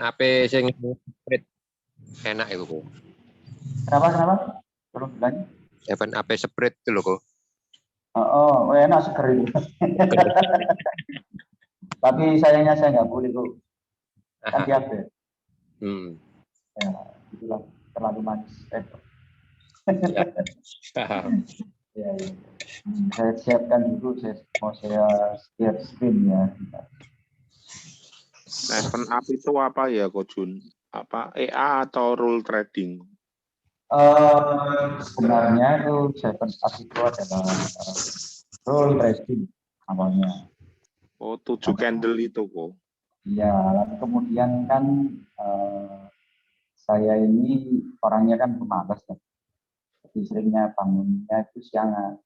HP sing Sprint enak iku kok. Kenapa? Belum bilang. Seven HP Sprint itu loh kok. Oh, enak seger itu. Tapi sayangnya saya nggak boleh kok. Kan diabetes. Ya, itulah terlalu manis. Ya. Ya. Saya siapkan dulu, saya siap screen ya. 7up itu apa ya, Ko Jun? Apa EA atau rule trading? Sebenarnya itu 7up itu adalah role trading awalnya. Oh, 7 candle itu kok. Iya, lalu kemudian kan saya ini orangnya kan pemalas ya. Jadi seringnya bangunnya itu siangan.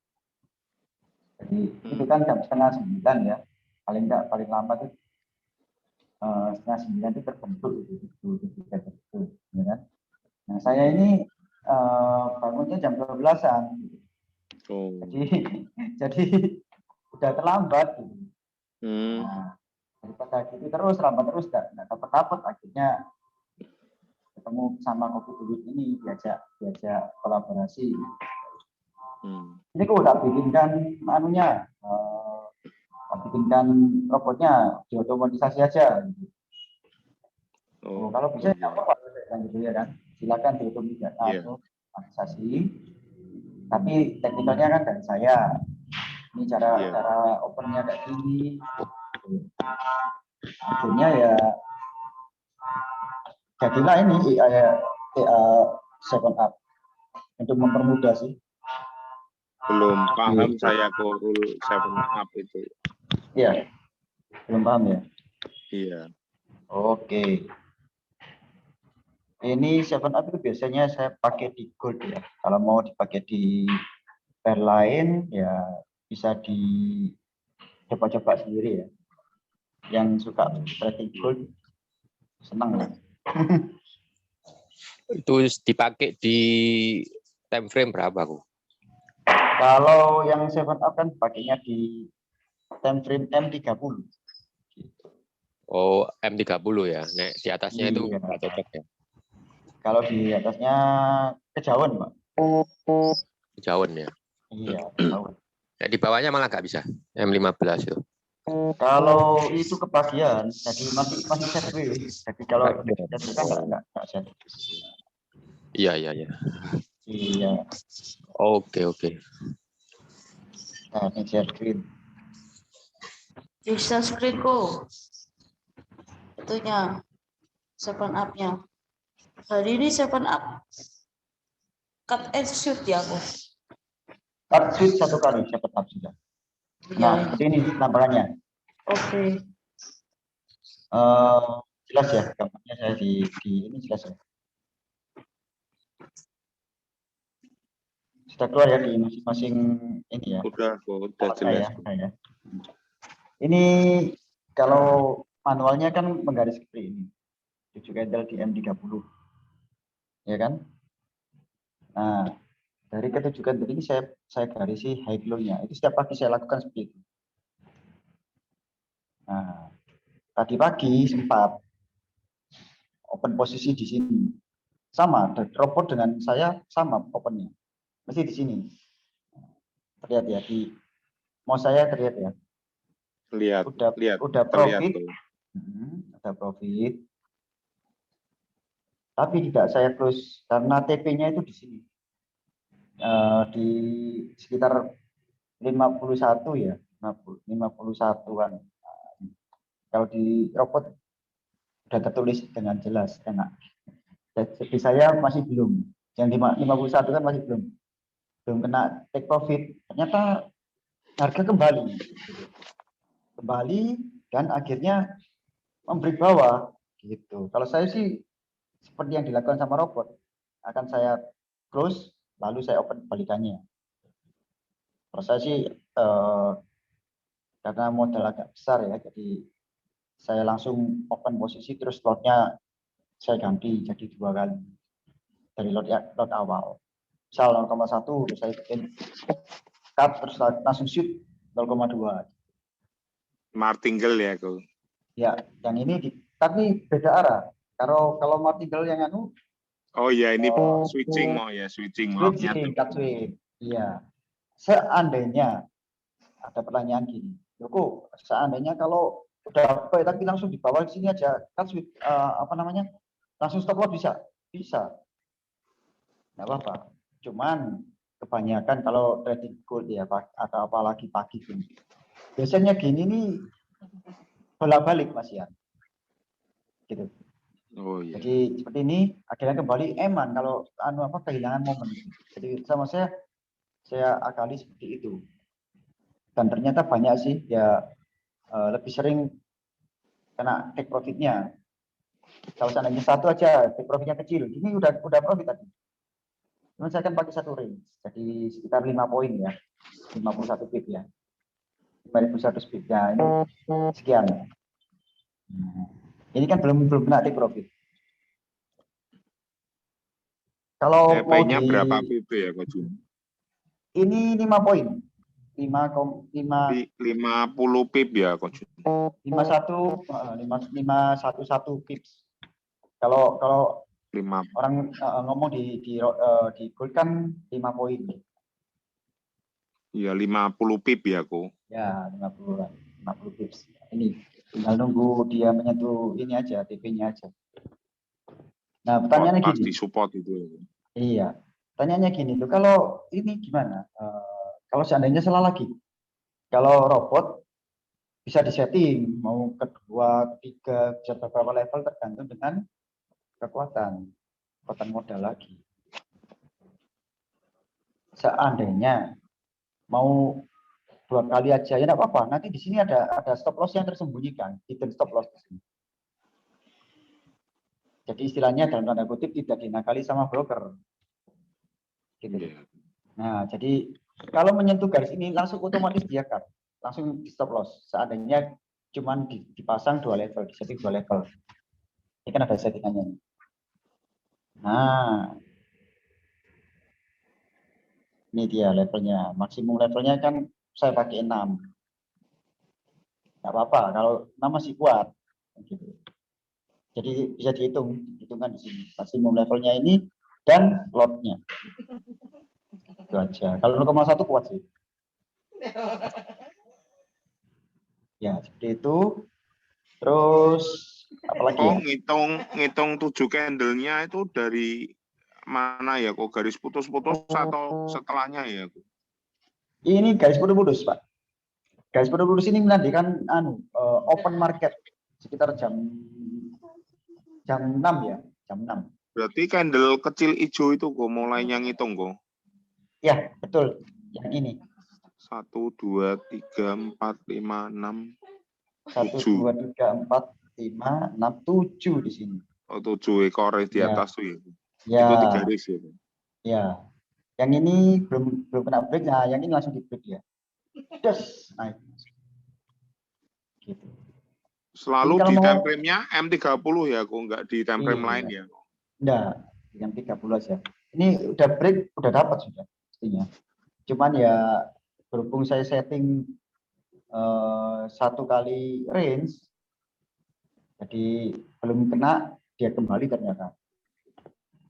Jadi itu kan jam 8:30 ya. Paling lama tuh 8:30 itu terbentuk itu, ya kan? Nah saya ini bangunnya jam 12-an. Oh. Jadi udah terlambat. Gitu. Hmm. Nah, daripada gitu terus lambat terus nggak dapat akhirnya ketemu sama Kopi Duit ini diajak kolaborasi. Ini kok udah bikinkan bikinkan robotnya diotomatisasi aja. Gitu. Oh, kalau bisa ya apa gitu ya kan, silakan diotomatisasi. Tapi teknikalnya kan dari saya. Ini cara opennya kayak gini. Akhirnya ya jadilah ini EA 7up untuk mempermudah sih. Belum paham saya kok rule 7up itu. Iya, belum paham ya? Iya. Oke. Ini 7up itu biasanya saya pakai di gold ya. Kalau mau dipakai di pair lain ya bisa dicoba-coba sendiri ya. Yang suka trading gold senang ya. Itu dipakai di time frame berapa kok? Kalau yang 7up kan pakainya di time frame M30. Oh, M30 ya. Nek di atasnya itu nggak cocok ya. Kalau di atasnya kejauhan, Pak. Kejauhan ya. Iya, kejauhan. Nek di bawahnya malah nggak bisa. M15 itu. Kalau itu kebagian, jadi masih sideways. Jadi kalau itu kan nggak sideways. Iya. Iya. Oke. Nah, ini share screen. Bisa screen kok. Itunya 7up-nya. Hari ini 7up. Cut and shoot ya kok. Cut shoot 1 kali 7up sudah. Nah, seperti ini tampilannya. Oke. Jelas ya, gambarnya saya di ini jelas ya. Sudah keluar ya di masing-masing ini ya. Udah jelas. Ya. Ini kalau manualnya kan menggaris seperti ini. 7 candle di M30. Ya kan? Nah, dari ke-7 candle ini saya garisi high low-nya. Itu setiap pagi saya lakukan seperti itu. Nah, tadi pagi sempat open posisi di sini. Sama, robot dengan saya sama opennya. Mesti di sini. Terlihat ya di mau saya terlihat ya. Lihat. Udah profit. Ada profit. Tapi tidak saya close karena TP-nya itu di sini. Di sekitar 51 ya. 51-an. Kalau di robot sudah tertulis dengan jelas, enak. Jadi saya masih belum. Yang 51 kan masih belum kena take profit. Ternyata harga kembali dan akhirnya memberi bawah gitu. Kalau saya sih seperti yang dilakukan sama robot, akan saya close lalu saya open balikannya. Kalau saya sih karena modal agak besar ya, jadi saya langsung open posisi terus lotnya saya ganti jadi 2 kali dari lot awal. Misal 0,1 saya bikin cut terus langsung shoot 0,2. Martingale ya kok. Ya, yang ini tapi beda arah. Kalau mau tinggal yang anu, Oh ya, ini Oh, switching mau ya, switching. Maaf ya. switching, cut switch. Iya. Seandainya ada pertanyaan gini, Joko, seandainya kalau udah apa tapi langsung di bawah sini aja cut switch, apa namanya, langsung stop loss bisa, bisa, nggak apa-apa. Cuman kebanyakan kalau trading gold ya, atau apalagi pagi gini, biasanya gini nih bolak-balik Mas ya, gitu. Oh iya. Jadi seperti ini akhirnya kembali eman kalau anu apa kehilangan momen. Jadi sama saya akali seperti itu. Dan ternyata banyak sih ya, lebih sering kena take profitnya. Kalau seandainya satu aja take profitnya kecil, ini udah profit tadi. Cuma saya kan pakai satu range, jadi sekitar 5 poin ya, 51 pip ya, 5.100 pip ya, ini sekian. Ini kan belum kena take profit. Kalau mau TP-nya berapa PP ya, Coach? ini 5 poin, 50 pip ya, Coach. 511 pips. Kalau orang ngomong di gold kan 5 poin. Iya, 50 pip ya, kok. Ya, 50 pips. Ini tinggal nunggu dia menyentuh ini aja, TP-nya aja. Nah, pertanyaannya gini. Pasti support itu. Iya. Pertanyaannya gini tuh, kalau ini gimana? Kalau seandainya salah lagi. Kalau robot bisa disetting mau kedua, ketiga, bisa beberapa level tergantung dengan kekuatan modal lagi. Seandainya mau 2 kali aja ya enggak apa-apa. Nanti di sini ada stop loss yang tersembunyikan, hidden stop loss di sini. Jadi istilahnya dalam tanda kutip tidak dinakali sama broker. Gitu. Yeah. Nah, jadi kalau menyentuh garis ini langsung otomatis dia cut, langsung di stop loss. Seandainya cuman dipasang 2 level, disetting 2 level. Ini kan ada settingannya. Nah, ini dia levelnya. Maksimum levelnya kan saya pakai 6. Nggak apa-apa, kalau 6 masih kuat. Gitu. Jadi bisa hitungan di sini. Maksimum levelnya ini dan lotnya. Itu aja. Kalau 0,1 kuat sih. Ya, seperti itu. Terus apalagi ya? Ngitung 7 candle-nya itu dari mana ya, kok garis putus-putus atau setelahnya ya? Ini garis putus-putus, Pak. Garis putus-putus ini menandakan open market sekitar jam 6 ya, jam 6. Berarti candle kecil hijau itu kok mulainya ngitung kok? Ya, betul. Yang ini. 1, 2, 3, 4, 5, 6, 1, 7. 2, 3, 4, 5, 6, 7 di sini. Oh, 7 ekor di Ya. atas tuh ya? Ya. Itu 3 garis ya? Ya. Yang ini belum kena break, nah yang ini langsung di break ya. Des, naik. Gitu. Selalu di time frame-nya M30 ya, kok nggak di time frame lain ya? Enggak, yang 30 aja. Ini udah break, udah dapat sudah pastinya. Cuman ya berhubung saya setting 1 kali range, jadi belum kena, dia kembali ternyata.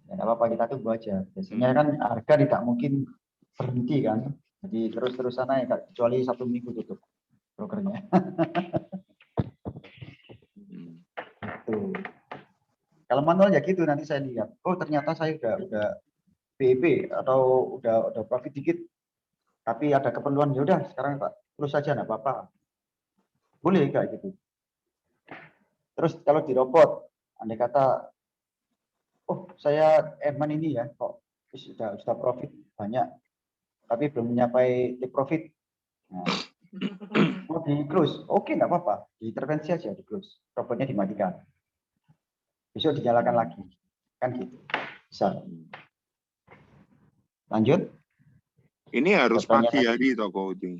Ya nggak apa-apa, kita tunggu aja. Biasanya kan harga tidak mungkin berhenti kan, jadi terus-terusan naik, kecuali 1 minggu tutup brokernya. Tuh. Kalau manual ya gitu, nanti saya lihat, oh ternyata saya udah BEP atau udah profit dikit, tapi ada keperluan, ya udah sekarang Pak terus saja nggak apa-apa, boleh kayak gitu. Terus kalau di robot, andai kata, oh saya eman ini ya, kok sudah profit banyak, tapi belum mencapai take profit, nah, mau di close, oke nggak apa-apa, diintervensi aja di close, robotnya dimatikan, besok dinyalakan lagi, kan gitu, bisa. Lanjut. Ini harus pagi hari toko itu.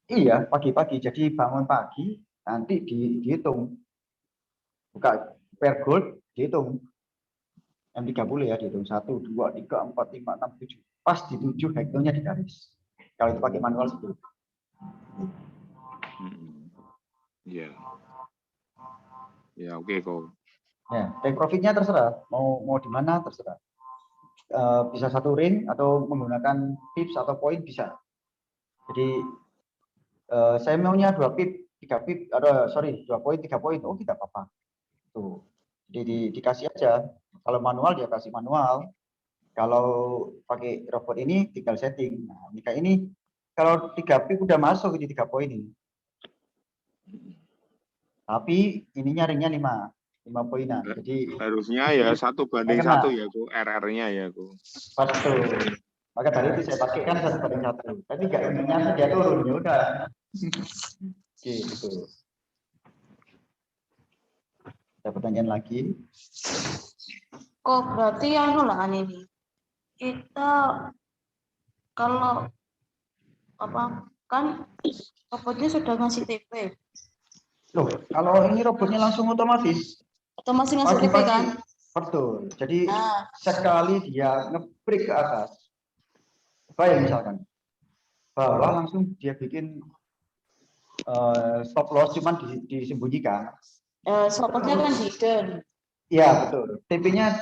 Iya, pagi-pagi. Jadi bangun pagi, nanti dihitung. Buka per gold, dihitung. M30 ya, dihitung 1, 2, 3, 4, 5, 6, 7. Pas di 7, hektonya di garis. Kalau itu pakai manual seperti itu. Ya. Ya, oke kok. Ya, take profitnya terserah, mau di mana terserah. Bisa satu ring atau menggunakan pips atau poin bisa. Jadi saya maunya 2 pip, 3 pip, ada sorry 2 poin, 3 poin, oh tidak apa-apa. Tuh, jadi dikasih aja. Kalau manual dia kasih manual. Kalau pakai robot ini tinggal setting. Nah, jika ini kalau 3 pip udah masuk di 3 poin ini. Tapi ininya ringnya 5 poinan. Jadi Harusnya ya 1:1 kena. ya, Ko. RR-nya ya, Ko. Betul. Maka dari itu saya pakai kan 1:1. Tapi nggak ininya dia turun ya udah. Gitu. Ada pertanyaan lagi? Kok berarti anu lah ini. Kita kalau apa kan robotnya sudah ngasih TP Loh, kalau ini robotnya langsung otomatis. atau masih ngasih TP Pagi-pagi. kan? Betul. Jadi Nah, sekali dia nge-break ke atas, baik misalkan, bawah langsung dia bikin stop loss cuman disembunyikan. stopnya kan hidden. Iya betul. TP-nya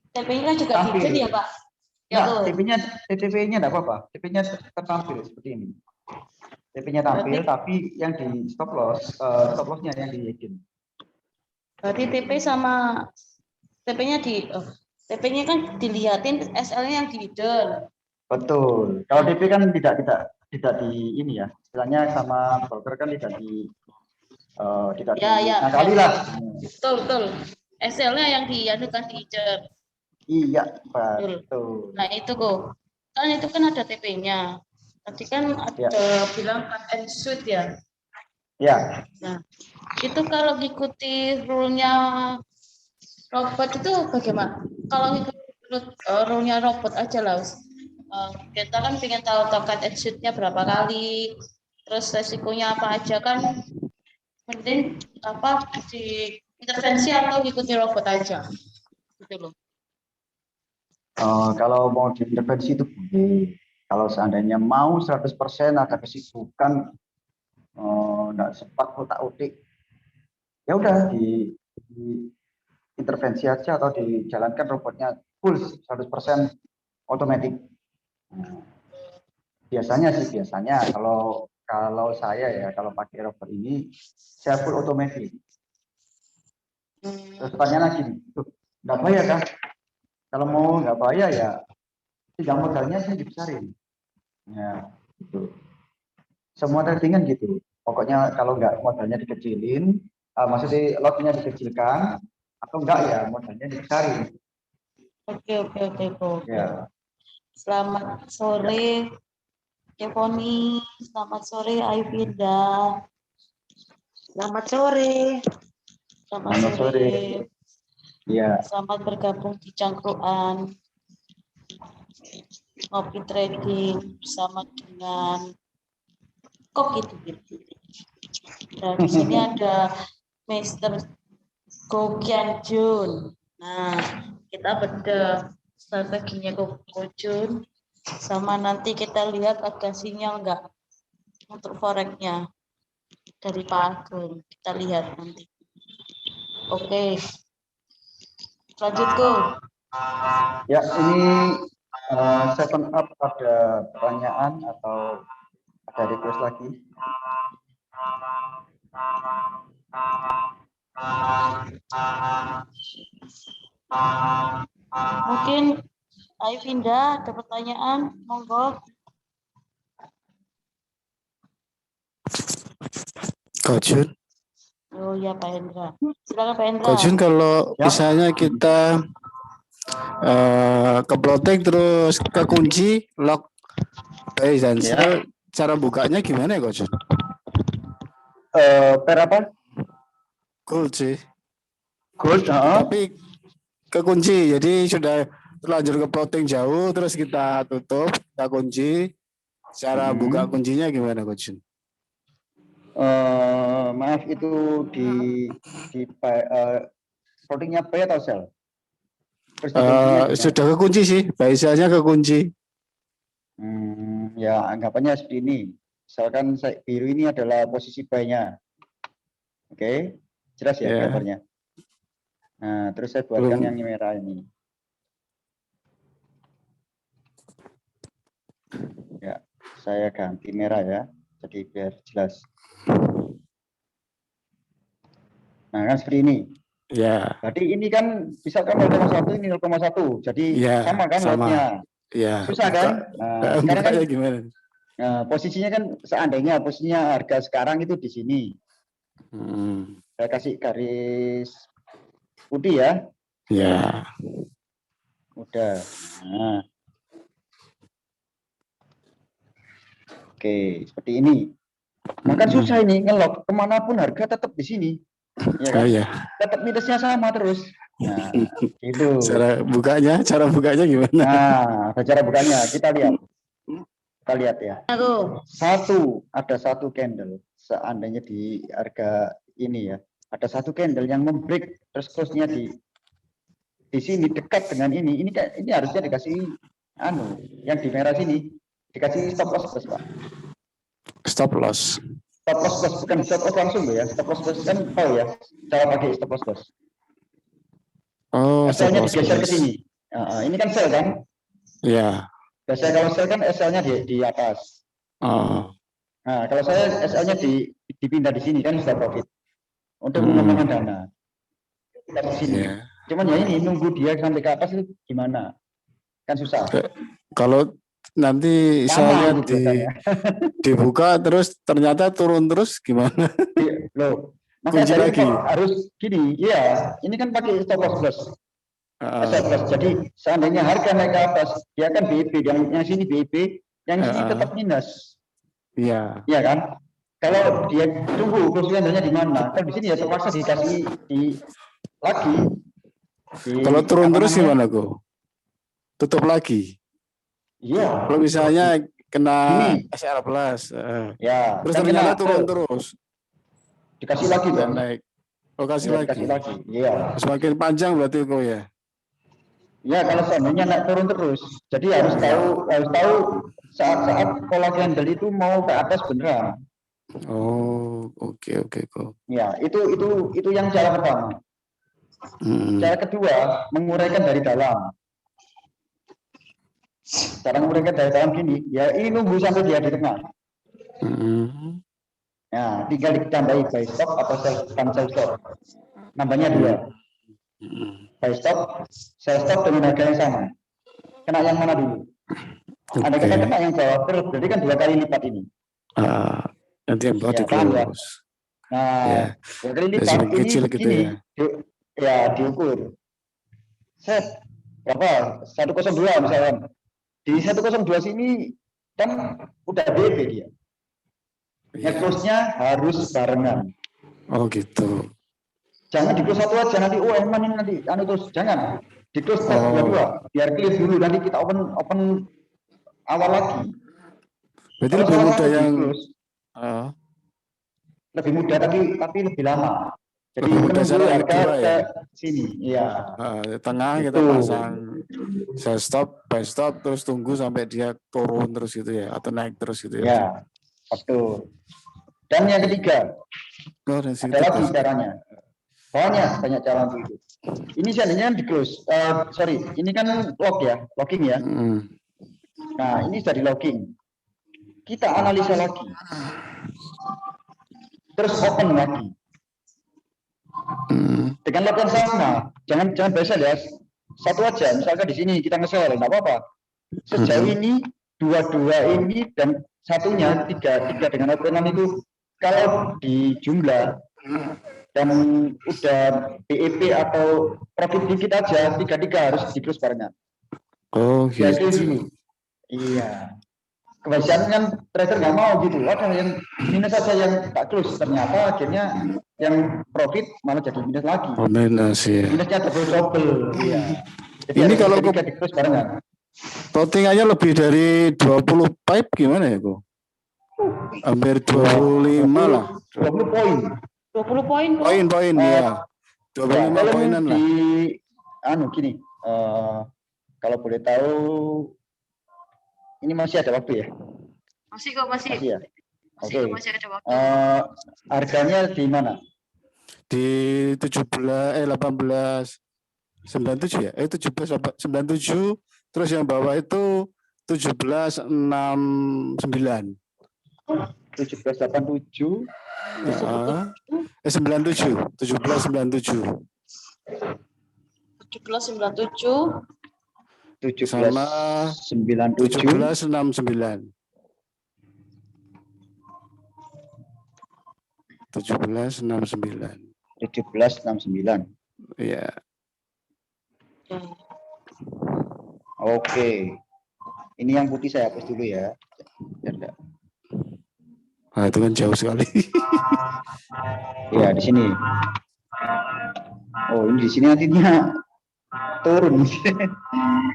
TP-nya kan juga tampil. hidden ya Pak? Ya Nah, tuh. TP-nya enggak apa-apa. TP-nya tertampil seperti ini. TP-nya tampil, Berarti- tapi yang di stop loss-nya yang di hidden. Berarti TP sama TP-nya TP-nya kan dilihatin SL-nya yang di hidden. Betul. Kalau TP kan tidak di ini ya. Istilahnya sama broker kan tidak Ya, nakali lah. betul. SL-nya yang kan di hidden. Iya, Betul. betul. Nah, itu kok. Kan itu kan ada TP-nya. Tadi kan ada bilang cut and shoot ya. Ya, Nah, itu kalau ngikuti rule-nya robot itu bagaimana? Kalau ngikuti rule-nya robot aja lah. Kita kan pengen tahu cut and shoot-nya berapa kali, terus resikonya apa aja kan. Mending apa di intervensi atau ngikuti robot aja. Gitu loh. kalau mau diintervensi itu boleh. Kalau seandainya mau 100% ada kesibukan, enggak sempat otak-otik, ya udah di intervensi aja atau dijalankan robotnya full 100% otomatis. Biasanya kalau saya ya kalau pakai robot ini saya full otomatis. Terus pertanyaan lagi, nggak bayar kan? Kalau mau nggak bayar ya tinggal modalnya saya dibesarin. Ya, gitu. Semua trading kan gitu. Pokoknya kalau nggak modalnya dikecilin, maksudnya lotnya dikecilkan, atau enggak ya modalnya dibesarin. Oke. Ya, Selamat sore, Kevoni. Selamat sore, Aivinda. Selamat sore. selamat sore. Ya, Selamat bergabung di Cangkruan Ngopi Trading bersama dengan Koki Trading. Nah, di sini ada Mr. Go Kian Jun. Nah, kita bedah strateginya Go Jun. Sama nanti kita lihat ada sinyal nggak untuk forex-nya dari Pak Agung. Kita lihat nanti. Oke. Lanjut, Go. ya ini 7up ada pertanyaan atau ada request lagi? Mungkin Aivinda ada pertanyaan, monggo. Kojun, Oh ya Pak Hendra. Silakan Pak Hendra. Kojun kalau Ya. misalnya kita keploting terus kekunci lock buy dan sell, cara bukanya gimana ya Kojun? Per apa? Gold sih. Gold, Tapi kekunci, jadi sudah terlanjur keploting jauh terus kita tutup, kita kunci. Cara buka kuncinya gimana Kojun? Maaf itu di plottingnya buy atau sell? Terus di kuncinya gimana? Sudah kekunci sih, buy sell-nya kekunci. Ya anggapannya seperti ini. Misalkan biru ini adalah posisi buy-nya. Oke, jelas ya gambarnya. Nah, terus saya buatkan Belum. yang merah ini. Ya, saya ganti merah ya. Jadi biar jelas. Nah, kan seperti ini. Ya, Berarti ini kan misalkan 0,1 ini 0,1. Jadi ya, sama kan sama. lotnya. Ya, Susah kan? Nah, sekarang kan bukanya gimana? posisinya kan seandainya posisinya harga sekarang itu di sini. Hmm, Saya kasih garis putih ya. ya, Udah. Nah. Oke, seperti ini. Maka susah ini ngelok kemanapun harga tetap di sini. Ya kan? ya. Tetap minusnya sama terus. Nah, itu. Cara bukanya gimana? Nah, cara bukanya kita lihat. Kita lihat ya. Aku. Ada satu candle. Seandainya di harga ini ya, ada satu candle yang membreak terus close-nya di sini dekat dengan ini. Ini harusnya dikasih yang di merah sini dikasih stop loss plus, Pak. Stop loss. Stop loss plus bukan stop loss langsung ya. Stop loss plus kan tahu ya cara pakai stop loss plus. Oh, stop SL-nya loss digeser ke plus. sini. Ini kan sell kan? Ya. Biasanya kalau sell kan SL-nya di atas. Oh, Nah, kalau saya SL-nya dipindah di sini kan sudah profit untuk mengembangkan dana. Kita di sini. ya. Cuman ya ini nunggu dia sampai ke atas itu gimana? Kan susah. Kalau nanti Lama saya itu biasanya. dibuka terus ternyata turun terus gimana? Loh, Kunci makanya lagi. harus gini, ya. Ini kan pakai stop loss plus. SL plus. Jadi seandainya harga naik ke atas, dia kan BEP, yang sini BEP, yang sini tetap minus. Iya. Iya kan? Kalau dia tunggu closing-nya di mana? Kan di sini ya terpaksa dikasih lagi. Kalau turun terus gimana, Go? Tutup lagi. Iya. Kalau misalnya kena Gini. SL plus, Ya. terus Kan ternyata kena turun terus. dikasih lagi Dan dong. naik. Oh, kasih Ya, lagi. dikasih lagi. Iya. Semakin panjang berarti Go ya. Ya, kalau seandainya naik turun terus. Jadi harus tahu saat-saat pola candle itu mau ke atas beneran. Oh, oke Go. Ya, itu yang cara pertama. Cara kedua, menguraikan dari dalam. Cara menguraikan dari dalam gini, ya ini nunggu sampai dia di tengah. Nah, tinggal ditambahi buy stop atau sell stop. Nambahnya 2. Buy stop, sell stop dengan harga yang sama. Kena yang mana dulu? Ada kena yang bawah terus, berarti kan 2 kali lipat ini. Nanti yang bawah Ya, di close. Nah, 2 kali lipat ini kecil gitu begini, ya. diukur. Set, berapa? 102 misalkan. Di 102 sini kan udah BB dia. Close-nya harus barengan. Oh gitu. Jangan di close satu aja nanti eman ini nanti terus jangan. Di close dua biar clear dulu nanti kita open awal lagi. Berarti Kalau lebih salah mudah satu yang close, lebih mudah tapi lebih lama. Jadi lebih mudah menunggu cara yang harga kedua ya. sini. Iya. Tengah kita pasang sell stop, buy stop, terus tunggu sampai dia turun terus gitu ya, atau naik terus gitu ya. Ya, betul. Dan yang ketiga, ada lagi caranya. Banyak cara untuk itu. Ini seandainya di close. Ini kan locking ya. Nah, ini sudah di locking. Kita analisa lagi. Terus open lagi. Dengan lot yang sama. Jangan biasa ya. Satu aja. Misalkan di sini kita nge-sell, enggak apa-apa. Sejauh ini dua ini dan satunya tiga dengan openan itu kalau di jumlah dan udah BEP atau profit dikit aja, tiga harus di close barengan. Oh gitu. Gini. Iya. Kebiasaan kan trader nggak mau gitu. Ada yang minus aja yang tak close. Ternyata akhirnya yang profit malah jadi minus lagi. Oh, minus ya. Minusnya double. Iya. Jadi ini kalau tiga di close barengan. Plottingannya lebih dari 20 pipe gimana ya, Ko? Hampir 25 lah. 20 poin. 20 poin. Poin ya. 25 poinan lah. Gini. Kalau boleh tahu ini masih ada waktu ya? Masih kok, masih. Masih ya? Oke. Masih ada waktu. Harganya di mana? di 1897 ya? 1797, terus yang bawah itu 1769. 1787 97, 1797. 1797 Sama 1797 1769. 1769. 1769. Iya. Oke. Ini yang putih saya hapus dulu ya. Biar enggak. Nah, itu kan jauh sekali. Ya, di sini. Oh, ini di sini nantinya turun.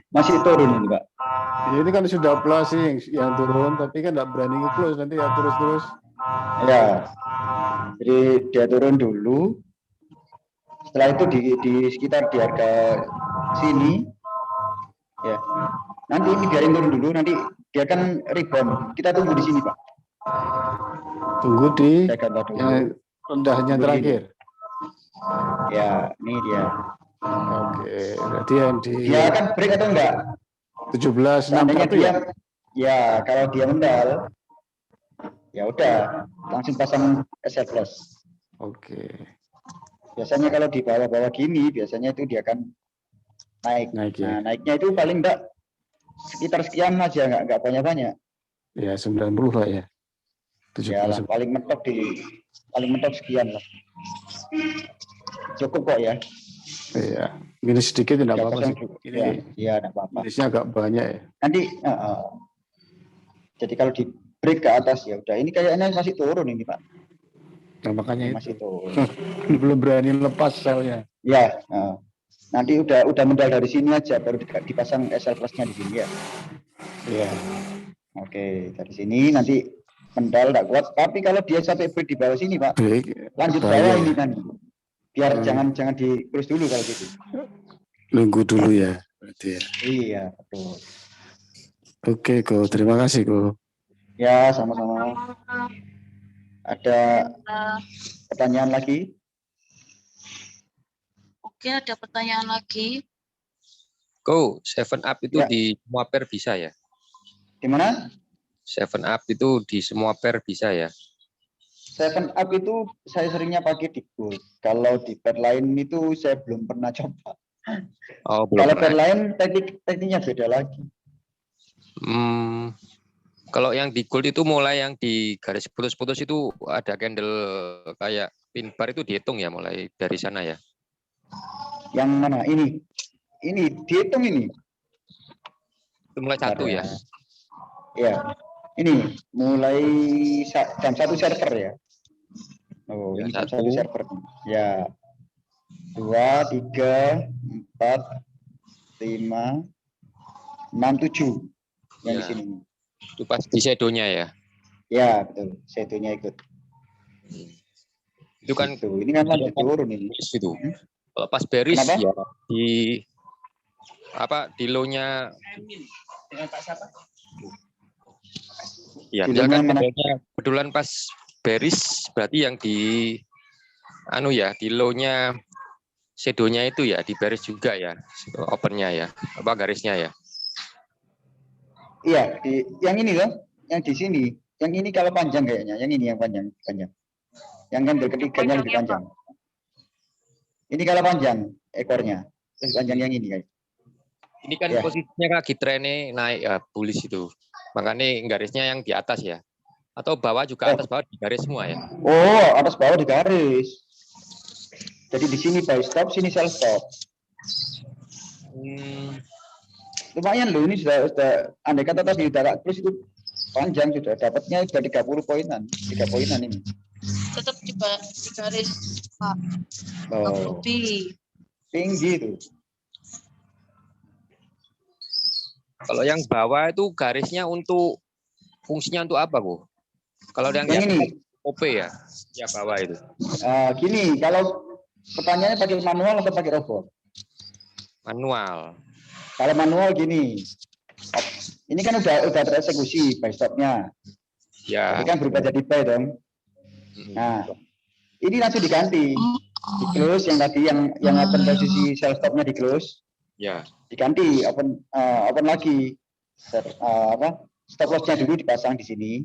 Masih turun ini, Pak. Ya, ini kan sudah plus yang turun, tapi kan nggak berani nge-close nanti ya terus. Ya. Jadi dia turun dulu. Setelah itu di sekitar di harga sini. Ya. Nanti ini biarin turun dulu, nanti dia kan rebound. Kita tunggu di sini, Pak. Tunggu di Saya gambar dulu. yang rendahnya Tunggu terakhir. Ya, ini dia. Oke, berarti yang di Dia akan break atau enggak? 1761 Seandainya dia, ya. ya kalau dia mendal, ya udah langsung pasang SL plus. Oke, Biasanya kalau di bawah-bawah gini, biasanya itu dia akan naik. naik ya. Nah, naiknya itu paling enggak sekitar sekian aja, enggak banyak-banyak. Ya 90 lah ya. Ya lah, 70. paling mentok sekian lah. Cukup kok ya. Iya. Minus sedikit tidak Nggak apa-apa pasang sih. cukup. Ini Ya, enggak apa-apa. minusnya agak banyak ya. Nanti jadi kalau di break ke atas ya udah, ini kayaknya masih turun ini, Pak. Nah, makanya itu. Masih turun. Belum berani lepas selnya. Ya, nanti udah mendal dari sini aja, baru dipasang SL plusnya di sini ya. Iya. Oke, dari sini nanti mendal enggak kuat, tapi kalau dia sampai break di bawah sini, Pak, Break. lanjut bahaya bawah ya. ini kan. Biar jangan di close dulu kalau gitu. Nunggu dulu ya. Berarti ya. Iya, betul. Oke, Ko. Terima kasih, Ko. Ya, sama-sama. Ada Nah, pertanyaan lagi? oke, ada pertanyaan lagi. Go, 7 up itu Ya. di semua pair bisa ya? Di mana? 7 up itu di semua pair bisa ya? 7 up itu saya seringnya pakai di gold. Kalau di pair lain itu saya belum pernah coba. Oh, belum Kalau pair pernah. lain tekniknya beda lagi. Kalau yang di gold itu mulai yang di garis putus-putus itu ada candle kayak pin bar itu dihitung ya mulai dari sana ya? Yang mana? Ini dihitung ini. Itu mulai satu ya? Ya. Ini mulai jam 1 server ya. Oh, Ya, ini jam 1 satu. server. Ya. 2, 3, 4, 5, 6, 7. Yang Ya. di sini. Itu pas di shadownya ya? Ya, betul. Shadownya ikut. Itu kan Itu. Ini kan lanjut turun ini. itu. Kalau pas bearish Kenapa? ya di low-nya ya, Di dia low-nya kan mana? kebetulan pas bearish berarti yang di di low-nya shadownya itu ya di bearish juga ya, opennya ya, garisnya ya. Iya, yang ini loh, yang di sini. Yang ini kalau panjang kayaknya, yang ini yang panjang. Yang candle ketiganya lebih panjang. Ini kalau panjang ekornya, lebih panjang yang ini guys. Ini kan Ya. posisinya kaki trennya naik ya, bullish itu. Makanya garisnya yang di atas ya. Atau bawah juga atas bawah di garis semua ya. Oh, atas bawah di garis. Jadi di sini buy stop, sini sell stop. Lumayan loh, ini sudah andai kata tadi udah terus itu panjang sudah dapatnya sudah 30 poinan, 3 poinan ini. Tetap di garis Pak. Oh, tinggi itu. Kalau yang bawah itu garisnya untuk fungsinya untuk apa, Bu? Kalau yang Yang ini, OP ya, ya bawah itu. gini, kalau pertanyaannya pakai manual atau pakai robot? Manual. Kalau manual gini, ini kan udah tereksekusi buy stopnya. Ya. Tapi kan berubah jadi buy dong. Nah, ini langsung diganti. Di close yang tadi yang open posisi sell stopnya di close, Ya. diganti open lagi. Stop loss-nya dulu dipasang di sini.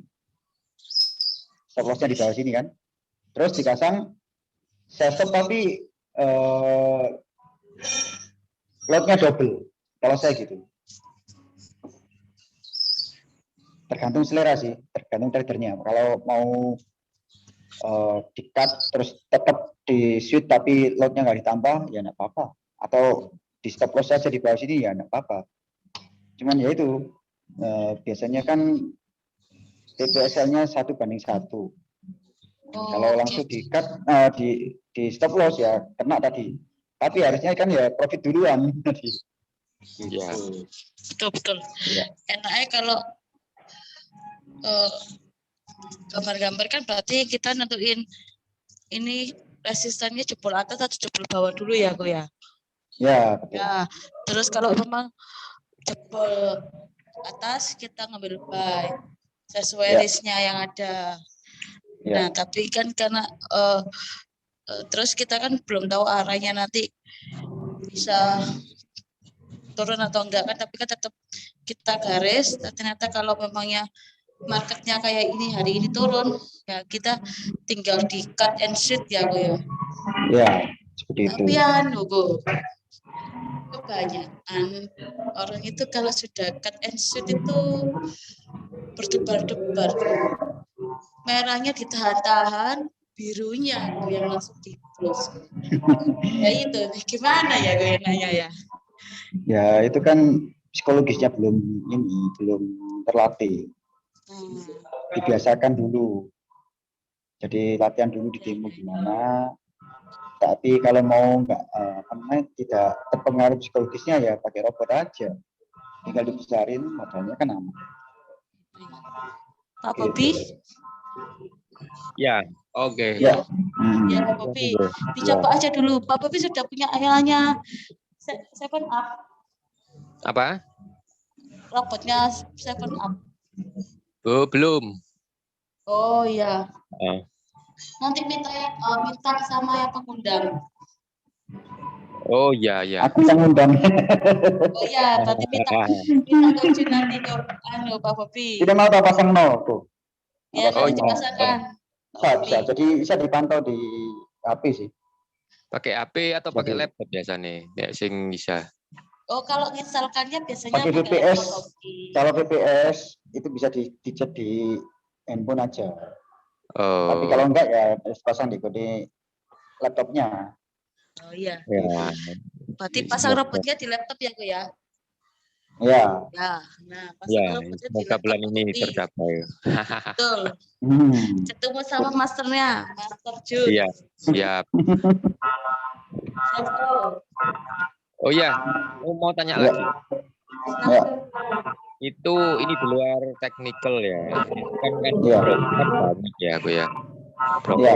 Stop loss-nya di bawah sini kan. Terus dipasang sell stop tapi lot-nya double. Kalau saya gitu. Tergantung selera sih, tergantung tradernya. Kalau mau di-cut terus tetap di switch tapi lot-nya nggak ditambah, ya nggak apa-apa. Atau di stop loss saja di bawah sini, ya nggak apa-apa. Cuman ya itu, biasanya kan TPSL-nya 1:1. Kalau langsung di-cut, di stop loss ya kena tadi. Tapi harusnya kan ya profit duluan tadi. Ya. Betul. Ya. Enaknya kalau gambar-gambar kan berarti kita nentuin ini resistannya jebol atas atau jebol bawah dulu ya, Ko ya. Ya, betul. Ya, terus kalau memang jebol atas kita ngambil buy sesuai Ya. risk-nya yang ada. Ya. Nah, tapi kan karena terus kita kan belum tahu arahnya nanti bisa turun atau enggak kan, tapi kan tetap kita garis. Ternyata kalau memangnya marketnya kayak ini hari ini turun, ya kita tinggal di cut and shoot ya, Ko ya. Ya, seperti itu. Tapi Bu, kebanyakan orang itu kalau sudah cut and shoot itu berdebar-debar. Merahnya ditahan-tahan, birunya yang langsung di close. Ya itu, gimana ya gue nanya ya? Ya, itu kan psikologisnya belum terlatih. Dibiasakan dulu. Jadi latihan dulu di demo gimana. Tapi kalau mau tidak terpengaruh psikologisnya ya pakai robot aja. Tinggal dibesarin modalnya kan aman. Pak Bobi? Ya, oke. Ya. Ya Pak Bobi, dicoba aja dulu. Pak Bobi sudah punya ayahnya 7 Up. Apa? Robotnya 7 Up. Oh, belum. Oh iya. Nanti minta sama yang pengundang. Oh ya. Aku yang undang. Oh iya, berarti minta kunci nanti ke Pak Bobi. Tidak mau pasang nol tuh. Ya, Oh, nanti dipasangkan. Bisa. Jadi bisa dipantau di HP sih. Pakai HP atau pakai laptop biasanya? Ya, sing bisa. Oh, kalau installkannya biasanya pakai VPS. Kalau VPS itu bisa dicet di handphone aja. Oh. Tapi kalau enggak ya harus pasang di laptopnya. Oh iya. Ya. Berarti pasang robotnya di laptop ya, Ko ya? Ya. Ya, nah pasang robotnya di laptop. Bulan ini tercapai. Betul. Ketemu sama masternya, Master Jun. Iya, siap. Oh ya, mau tanya lagi. Ya. Itu ini di luar teknikal ya. Kan Ya. banyak ya, Ko ya. Ya.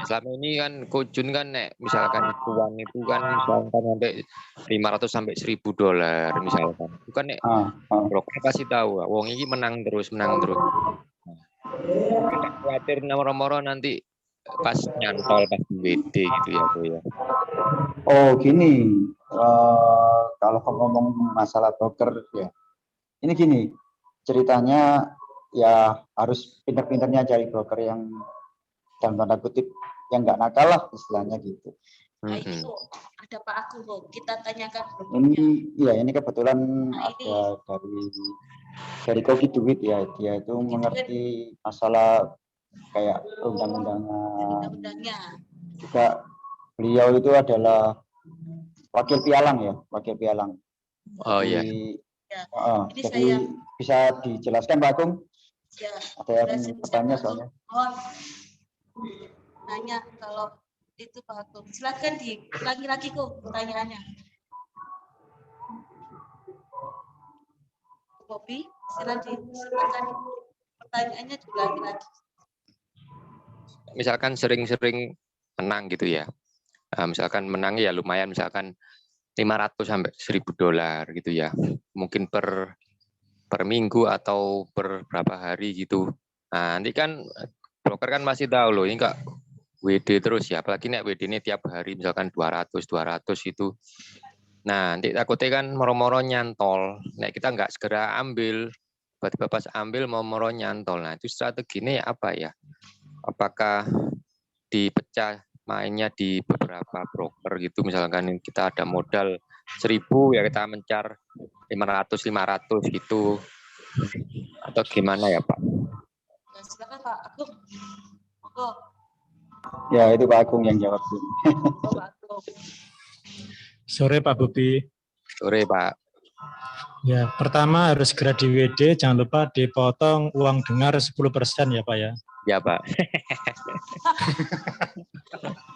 Selama ini kan Kojun kan misalkan uang itu kan misalkan sampai 500 sampai $1.000 misalkan. Itu kan broker pasti tahu, wong ini menang terus. Khawatir nomor-nomor nanti pas nyantol pas di WD gitu ya, Ko ya. Oh, gini. Kalau ngomong masalah broker ya. Ini gini. Ceritanya ya harus pinter-pinternya cari broker yang dalam tanda kutip yang nggak nakal lah istilahnya gitu. Nah, itu ada Pak Agung, kita tanyakan. Ini kebetulan ada dari Koki Duit ya, dia itu mengerti masalah kayak undang-undangnya. Juga beliau itu adalah wakil pialang. Oh iya. Jadi bisa dijelaskan Pak Agung? Ya. Ada yang bertanya soalnya. Nanya kalau itu Pak Agung. Silakan diulangi lagi kok pertanyaannya. Bobi, silakan pertanyaannya diulangi lagi. Misalkan sering-sering menang gitu ya. Misalkan menang ya lumayan, misalkan 500 sampai $1.000 gitu ya. Mungkin per minggu atau per berapa hari gitu. Nah, nanti kan broker kan masih tahu loh, ini enggak WD terus ya, apalagi nek WD ini tiap hari misalkan 200 itu. Nah, nanti takutnya kan moro-moro nyantol. Nek kita nggak segera ambil, tiba-tiba pas ambil moro-moro nyantol. Nah, itu strateginya apa ya? Apakah dipecah mainnya di beberapa broker gitu, misalkan kita ada modal 1.000 ya kita mencar 500 gitu, atau gimana ya Pak? Nah, silakan Pak Agung. Monggo. Ya, itu Pak Agung yang jawab. Oh, Pak Agung. Sore Pak Bobi. Sore Pak. Ya, pertama harus segera di WD, jangan lupa dipotong uang dengar 10% ya Pak ya. Ya Pak.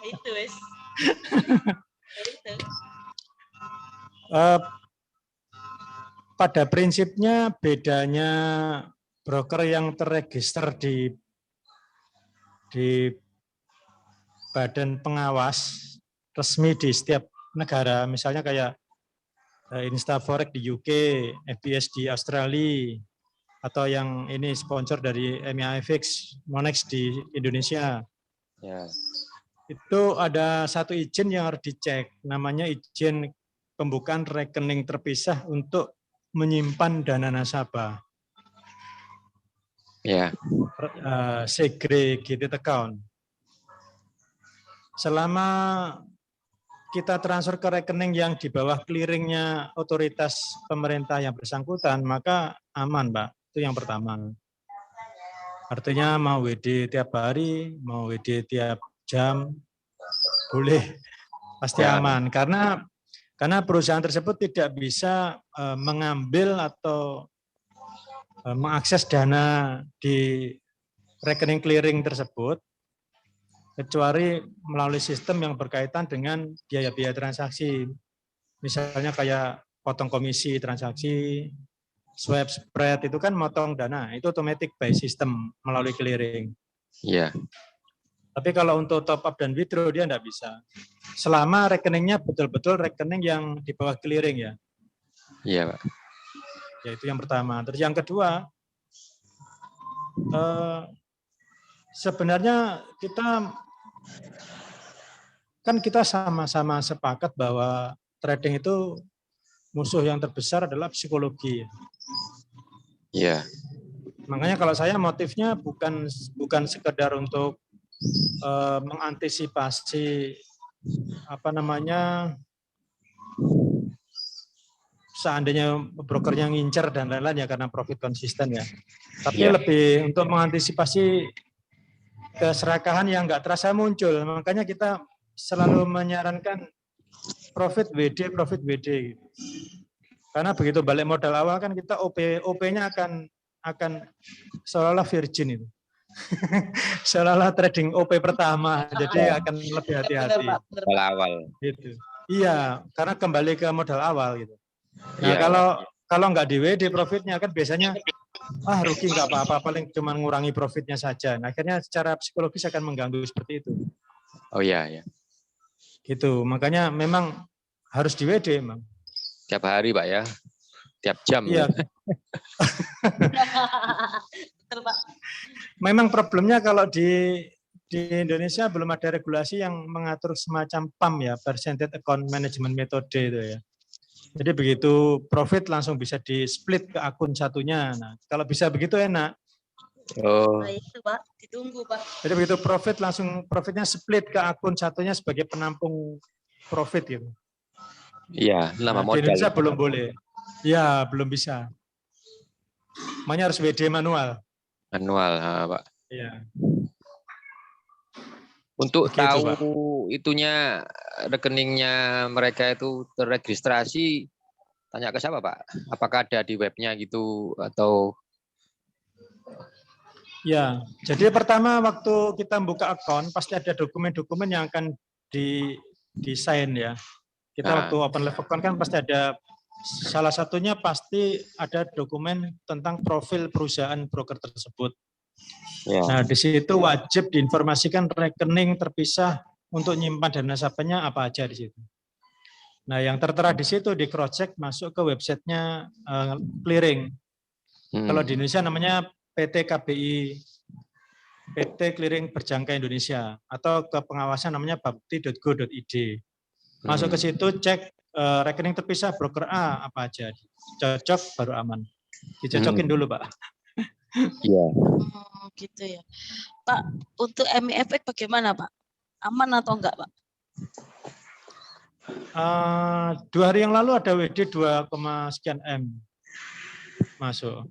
Itu wes. Itu. Pada prinsipnya bedanya broker yang terregister di badan pengawas resmi di setiap negara, misalnya kayak Instaforex di UK, FBS di Australia, atau yang ini sponsor dari MIFX, Monex di Indonesia. Ya. Itu ada satu izin yang harus dicek, namanya izin pembukaan rekening terpisah untuk menyimpan dana nasabah. Ya. Segregated account. Selama kita transfer ke rekening yang di bawah clearingnya otoritas pemerintah yang bersangkutan, maka aman, Pak. Itu yang pertama. Artinya mau WD tiap hari, mau WD tiap jam, boleh, pasti Ya. aman. Karena perusahaan tersebut tidak bisa mengambil atau mengakses dana di rekening clearing tersebut, kecuali melalui sistem yang berkaitan dengan biaya-biaya transaksi. Misalnya kayak potong komisi transaksi, swap spread, itu kan motong dana, itu otomatis by system melalui clearing. Iya. Tapi kalau untuk top up dan withdraw dia tidak bisa. Selama rekeningnya betul-betul rekening yang di bawah clearing ya. Iya Pak. Ya itu yang pertama. Terus yang kedua, sebenarnya kita sama-sama sepakat bahwa trading itu musuh yang terbesar adalah psikologi. Iya. Makanya kalau saya motifnya bukan sekedar untuk mengantisipasi seandainya brokernya ngincer dan lain-lain ya karena profit konsisten ya. Tapi lebih untuk mengantisipasi keserakahan yang nggak terasa muncul. Makanya kita selalu menyarankan profit WD. Karena begitu balik modal awal kan kita OP-nya akan seolah-olah virgin itu. Seolah-olah trading OP pertama, jadi akan lebih hati-hati. Awal. Gitu. Iya, karena kembali ke modal awal gitu. Nah, Ya. kalau nggak di WD profitnya kan biasanya rugi nggak apa-apa, paling cuma ngurangi profitnya saja. Nah, akhirnya secara psikologis akan mengganggu seperti itu. Oh iya ya. Gitu. Makanya memang harus di WD memang. Tiap hari Pak ya. Tiap jam. Iya. Betul, Pak. Memang problemnya kalau di Indonesia belum ada regulasi yang mengatur semacam PAM ya, Percentage Account Management Metode itu ya. Jadi begitu profit langsung bisa di split ke akun satunya. Nah, kalau bisa begitu enak. Oh. Nah, itu Pak, ditunggu Pak. Jadi begitu profit langsung profitnya split ke akun satunya sebagai penampung profit gitu. Iya, nama Di modal. Indonesia belum boleh. Ya, belum bisa. Makanya harus WD manual. Manual, Pak. Iya. Untuk Begitu, tahu Pak. itunya rekeningnya mereka itu terregistrasi, tanya ke siapa Pak? Apakah ada di webnya gitu atau? Ya, jadi pertama waktu kita buka akun pasti ada dokumen-dokumen yang akan di-sign ya. Kita waktu open live account kan pasti ada, salah satunya pasti ada dokumen tentang profil perusahaan broker tersebut. Ya. Nah, di situ wajib diinformasikan rekening terpisah untuk nyimpan dana nasabahnya apa aja di situ. Nah, yang tertera di situ di cross check masuk ke websitenya clearing. Kalau di Indonesia namanya PT KBI PT Clearing Berjangka Indonesia atau ke pengawasan namanya bapti.go.id. Masuk ke situ, cek rekening terpisah broker A apa aja. Cocok baru aman. Dicocokin dulu, Pak. Iya. Oh, gitu ya. Pak, untuk MIFX bagaimana, Pak? Aman atau enggak, Pak? 2 hari yang lalu ada WD 2, sekian M masuk.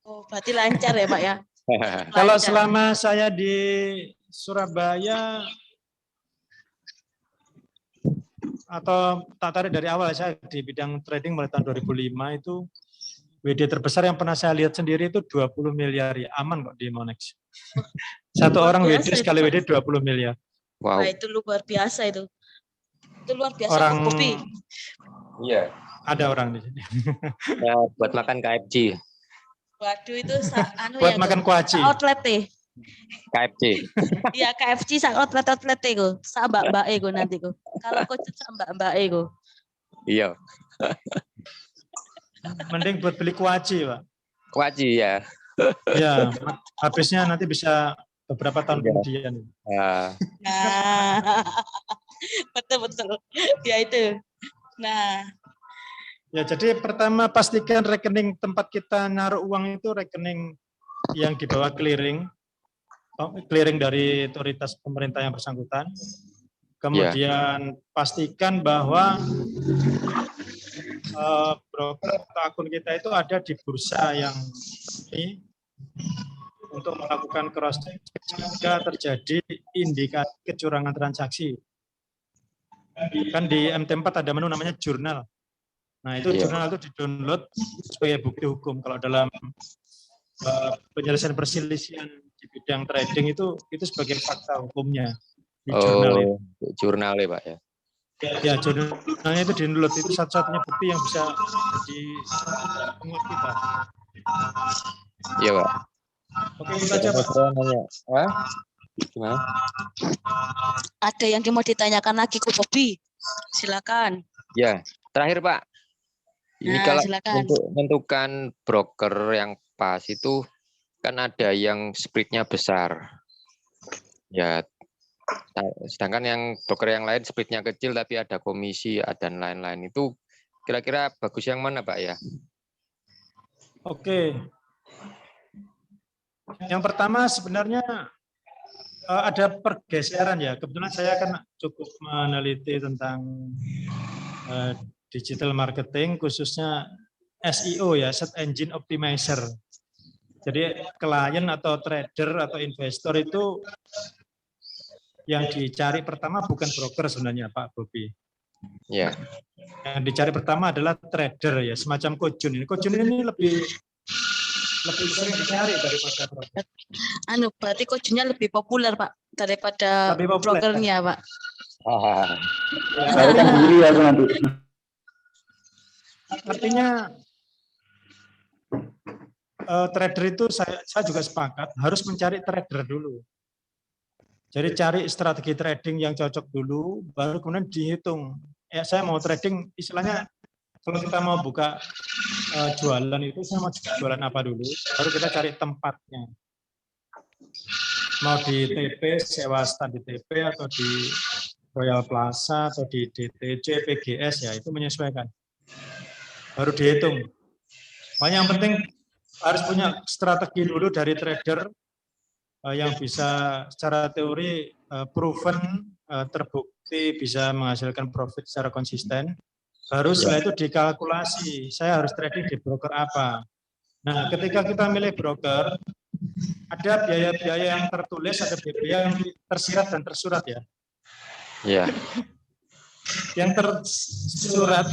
Oh, berarti lancar ya, Pak ya? Kalau Lancar. selama saya di Surabaya atau tak tarik dari awal, saya di bidang trading mulai tahun 2005 itu WD terbesar yang pernah saya lihat sendiri itu 20 miliar ya, aman kok di Monex. Satu Luar orang biasa WD itu, sekali Pak. WD 20 miliar. Wow. Wah, itu luar biasa itu. Itu luar biasa, Orang Pak Bobi. Iya. ada orang di sini. Ya, buat makan KFC. Waduh, itu Buat makan kuaci. outlet deh. KFC. Iya, KFC sak outlet itu. Sak mbak-mbak ego nanti ku. Kalau coach sak mbak-mbak ego. Iya. Mending buat beli kuaci, Pak. Kuaci ya. Ya, habisnya nanti bisa beberapa tahun kemudian. Nah, Nah, betul. Ya itu. Nah, Ya, jadi pertama pastikan rekening tempat kita naruh uang itu rekening yang di bawah clearing dari otoritas pemerintah yang bersangkutan. Kemudian pastikan bahwa broker atau akun kita itu ada di bursa yang ini untuk melakukan cross check jika terjadi indikasi kecurangan transaksi. Kan di MT4 ada menu namanya jurnal. Nah, itu jurnal itu di-download sebagai bukti hukum. Kalau dalam penyelesaian perselisihan di bidang trading itu sebagai fakta hukumnya di jurnal itu. Jurnal ya, Pak ya. Ya, jurnalnya itu di-download, itu satu-satunya bukti yang bisa penguat kita. Iya, Pak. Oke, kita aja, Pak. Gimana? ada yang mau ditanyakan lagi ke Bobi. Silakan. Ya, terakhir Pak. Ini Nah, kalau silakan. untuk menentukan broker yang pas itu kan ada yang spreadnya besar. Ya, sedangkan yang broker yang lain spreadnya kecil tapi ada komisi dan lain-lain. Itu kira-kira bagus yang mana, Pak ya? Oke. Yang pertama sebenarnya ada pergeseran ya. Kebetulan saya kan cukup meneliti tentang digital marketing, khususnya SEO ya, Search Engine Optimizer. Jadi klien atau trader atau investor itu yang dicari pertama bukan broker sebenarnya, Pak Bobi. Ya. Yang dicari pertama adalah trader ya, semacam Kojun ini. Kojun ini lebih sering dicari daripada broker. Berarti coachnya lebih populer, Pak, daripada brokernya, Pak. Saya kan diri ya nanti. Artinya trader itu saya juga sepakat harus mencari trader dulu. Jadi cari strategi trading yang cocok dulu, baru kemudian dihitung. Ya, saya mau trading, istilahnya kalau kita mau buka jualan itu, saya mau jualan apa dulu, baru kita cari tempatnya. Mau di TP, sewa stand di TP, atau di Royal Plaza, atau di DTC, PGS, ya itu menyesuaikan. Baru dihitung. Makanya yang penting harus punya strategi dulu dari trader yang bisa secara teori proven, terbukti bisa menghasilkan profit secara konsisten. Baru setelah itu dikalkulasi, saya harus trading di broker apa. Nah, ketika kita milih broker, ada biaya-biaya yang tertulis, ada biaya yang tersirat dan tersurat ya. Iya. Yang tersurat,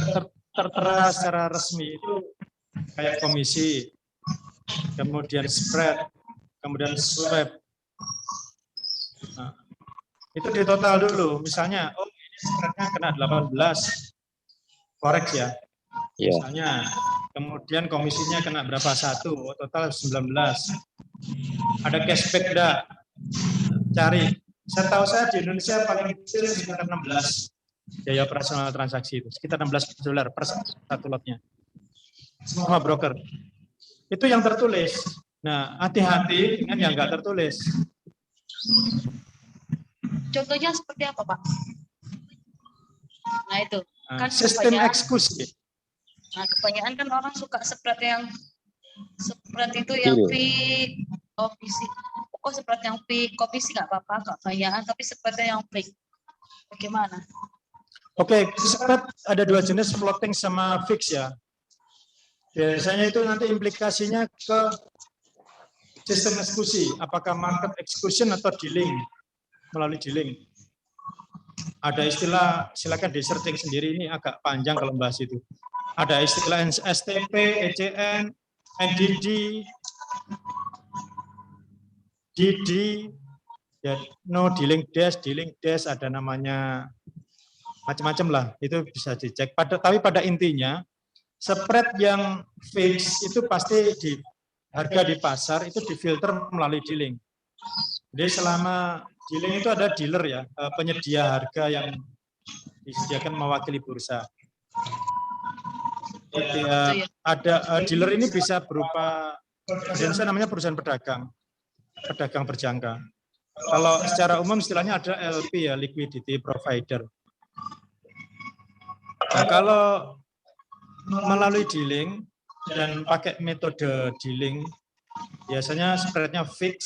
tertera secara resmi itu kayak komisi, kemudian spread, kemudian swap. Nah, itu ditotal dulu. Misalnya, oh ini spreadnya kena 18, forex ya. Misalnya, kemudian komisinya kena berapa? 1, total 19. Ada cashback enggak? Cari. Saya tahu saya di Indonesia paling kecil sekitar 16. Biaya operasional transaksi itu sekitar $16 per satu lotnya. Semua broker. Itu yang tertulis. Nah, hati-hati dengan yang enggak tertulis. Contohnya seperti apa, Pak? Nah, itu. Kan Sistem kebanyakan- eksekusi. Nah, kebanyakan kan orang suka spread itu yang Deal. fake, komisi. Oh, spread yang fake, komisi nggak apa-apa, nggak kebanyakan, tapi spreadnya yang fake. Bagaimana? Oke, spread ada dua jenis, floating sama fix ya. Biasanya itu nanti implikasinya ke sistem eksekusi, apakah market execution atau dealing, melalui dealing. Ada istilah, silakan di searching sendiri, ini agak panjang kalau bahas itu. Ada istilah STP, ECN, NDD, DD, ya, no dealing dash, ada namanya macam-macam lah, itu bisa dicek. Tapi pada intinya, spread yang fix itu pasti harga di pasar itu difilter melalui dealing. Jadi selama dealing itu ada dealer ya, penyedia harga yang disediakan mewakili bursa. Jadi, ada dealer ini bisa berupa, Indonesia namanya perusahaan pedagang berjangka. Kalau secara umum istilahnya ada LP ya, liquidity provider. Nah, kalau melalui dealing dan pakai metode dealing, biasanya spreadnya fix.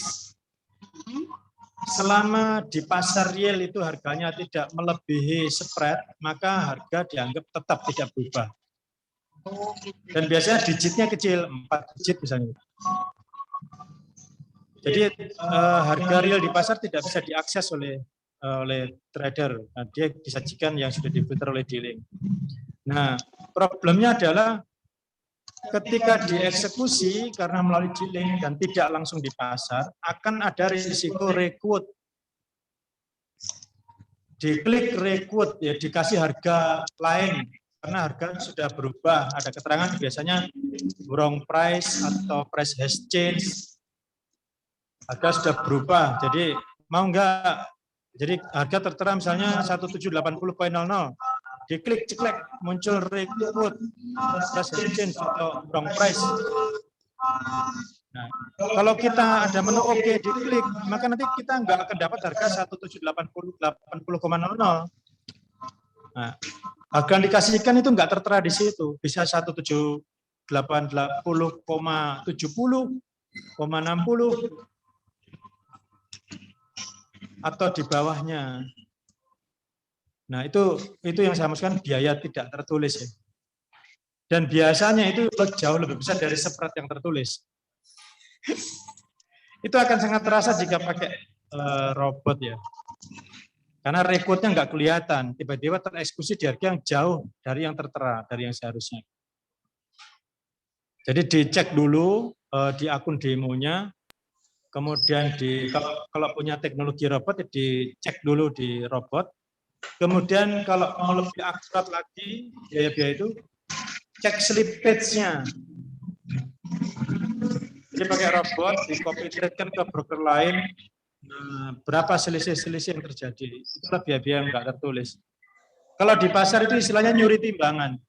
Selama di pasar real itu harganya tidak melebihi spread, maka harga dianggap tetap tidak berubah. Dan biasanya digitnya kecil, 4 digit misalnya. Jadi harga real di pasar tidak bisa diakses oleh trader. Nah, dia disajikan yang sudah difilter oleh dealing. Nah, problemnya adalah ketika dieksekusi karena melalui dealing dan tidak langsung di pasar, akan ada risiko requote. Diklik requote, ya dikasih harga lain, karena harga sudah berubah. Ada keterangan biasanya wrong price atau price has changed. Harga sudah berubah, jadi mau enggak? Jadi harga tertera misalnya 1780.00. Diklik ceklek muncul requote price change atau wrong price. Nah, kalau kita ada menu OK diklik, maka nanti kita nggak akan dapat harga 1780.00. Nah, harga yang dikasihkan itu nggak tertera di situ, bisa 1780,70, 60 atau di bawahnya. Nah, itu yang saya maksudkan biaya tidak tertulis ya. Dan biasanya itu jauh lebih besar dari spread yang tertulis. Itu akan sangat terasa jika pakai robot ya. Karena rekodnya nggak kelihatan, tiba-tiba tereksekusi di harga yang jauh dari yang tertera, dari yang seharusnya. Jadi dicek dulu di akun demonya, kemudian kalau punya teknologi robot, dicek dulu di robot. Kemudian kalau mau lebih akurat lagi biaya-biaya itu, cek slippage-nya. Jadi pakai robot, di-copy trade-kan ke broker lain, berapa selisih-selisih yang terjadi. Itulah biaya-biaya yang nggak tertulis. Kalau di pasar itu istilahnya nyuri timbangan.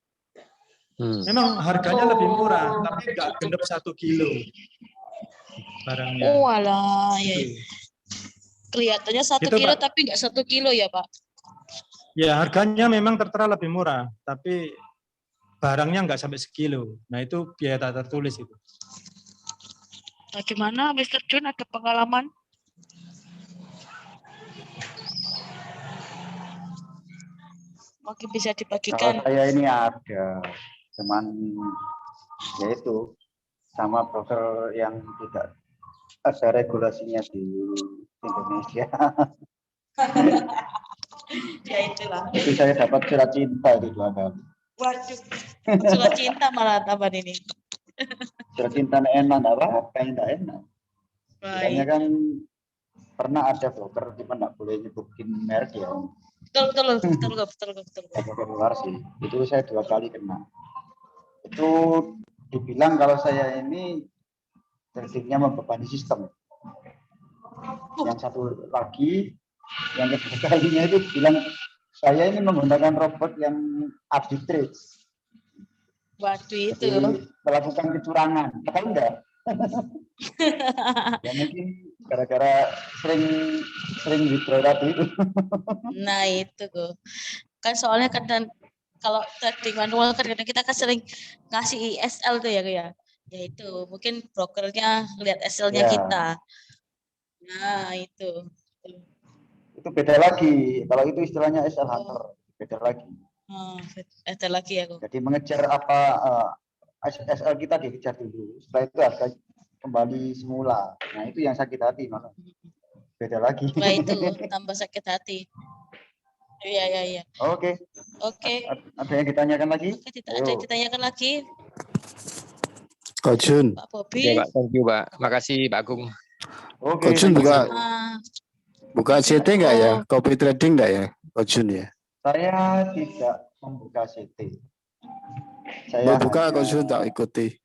Memang harganya lebih murah, tapi nggak genep 1 kilo barangnya. Oh alah, ya. Kelihatannya 1 Itu, kilo Pak. tapi nggak 1 kilo ya Pak? Ya harganya memang tertera lebih murah, tapi barangnya nggak sampai sekilo. Nah itu biaya tak tertulis itu. Bagaimana Mr. Jun, ada pengalaman? Mungkin bisa Kalau dibagikan. saya ini ada, cuman yaitu sama broker yang tidak ada regulasinya di Indonesia. Ya itulah. Itu saya dapat surat cinta itu 2 kali. Waduh, surat cinta malah tambahan ini. Surat cinta enak, apa yang tak enak. Makanya Baik. kan pernah ada broker cuma nggak boleh nyebutin merek ya. Betul. Broker luar sih. Itu saya 2 kali kena. Itu dibilang kalau saya ini tradingnya membebani sistem. Yang satu lagi, yang kedua kalinya itu bilang saya ini menggunakan robot yang arbitrage. Waduh itu. Jadi melakukan kecurangan. Tahu enggak? Ya mungkin gara-gara sering withdraw tadi itu. Nah itu kok. Kan soalnya kadang kalau trading manual kan kadang kita kan sering ngasih SL tuh ya ya. Ya itu mungkin brokernya lihat SL-nya Ya. kita. Nah itu. Itu beda lagi. Kalau itu istilahnya SL hunter, beda lagi. Ada lagi ya kok. Jadi mengejar apa SL kita dikejar dulu. Setelah itu harga kembali semula. Nah itu yang sakit hati malah. Beda lagi. Wah itu tambah sakit hati. Iya. Oke. Ada yang ditanyakan lagi? Oke, ada yang ditanyakan lagi. Kak Jun. Pak Bobi. Oke, Pak. Thank you, Pak. Makasih, Pak Agung. Oke. Kak Jun Sama. buka CT nggak ya? Copy trading nggak ya? Kak Jun ya? Saya tidak membuka CT. Saya Mau buka Kak Jun tak ikuti.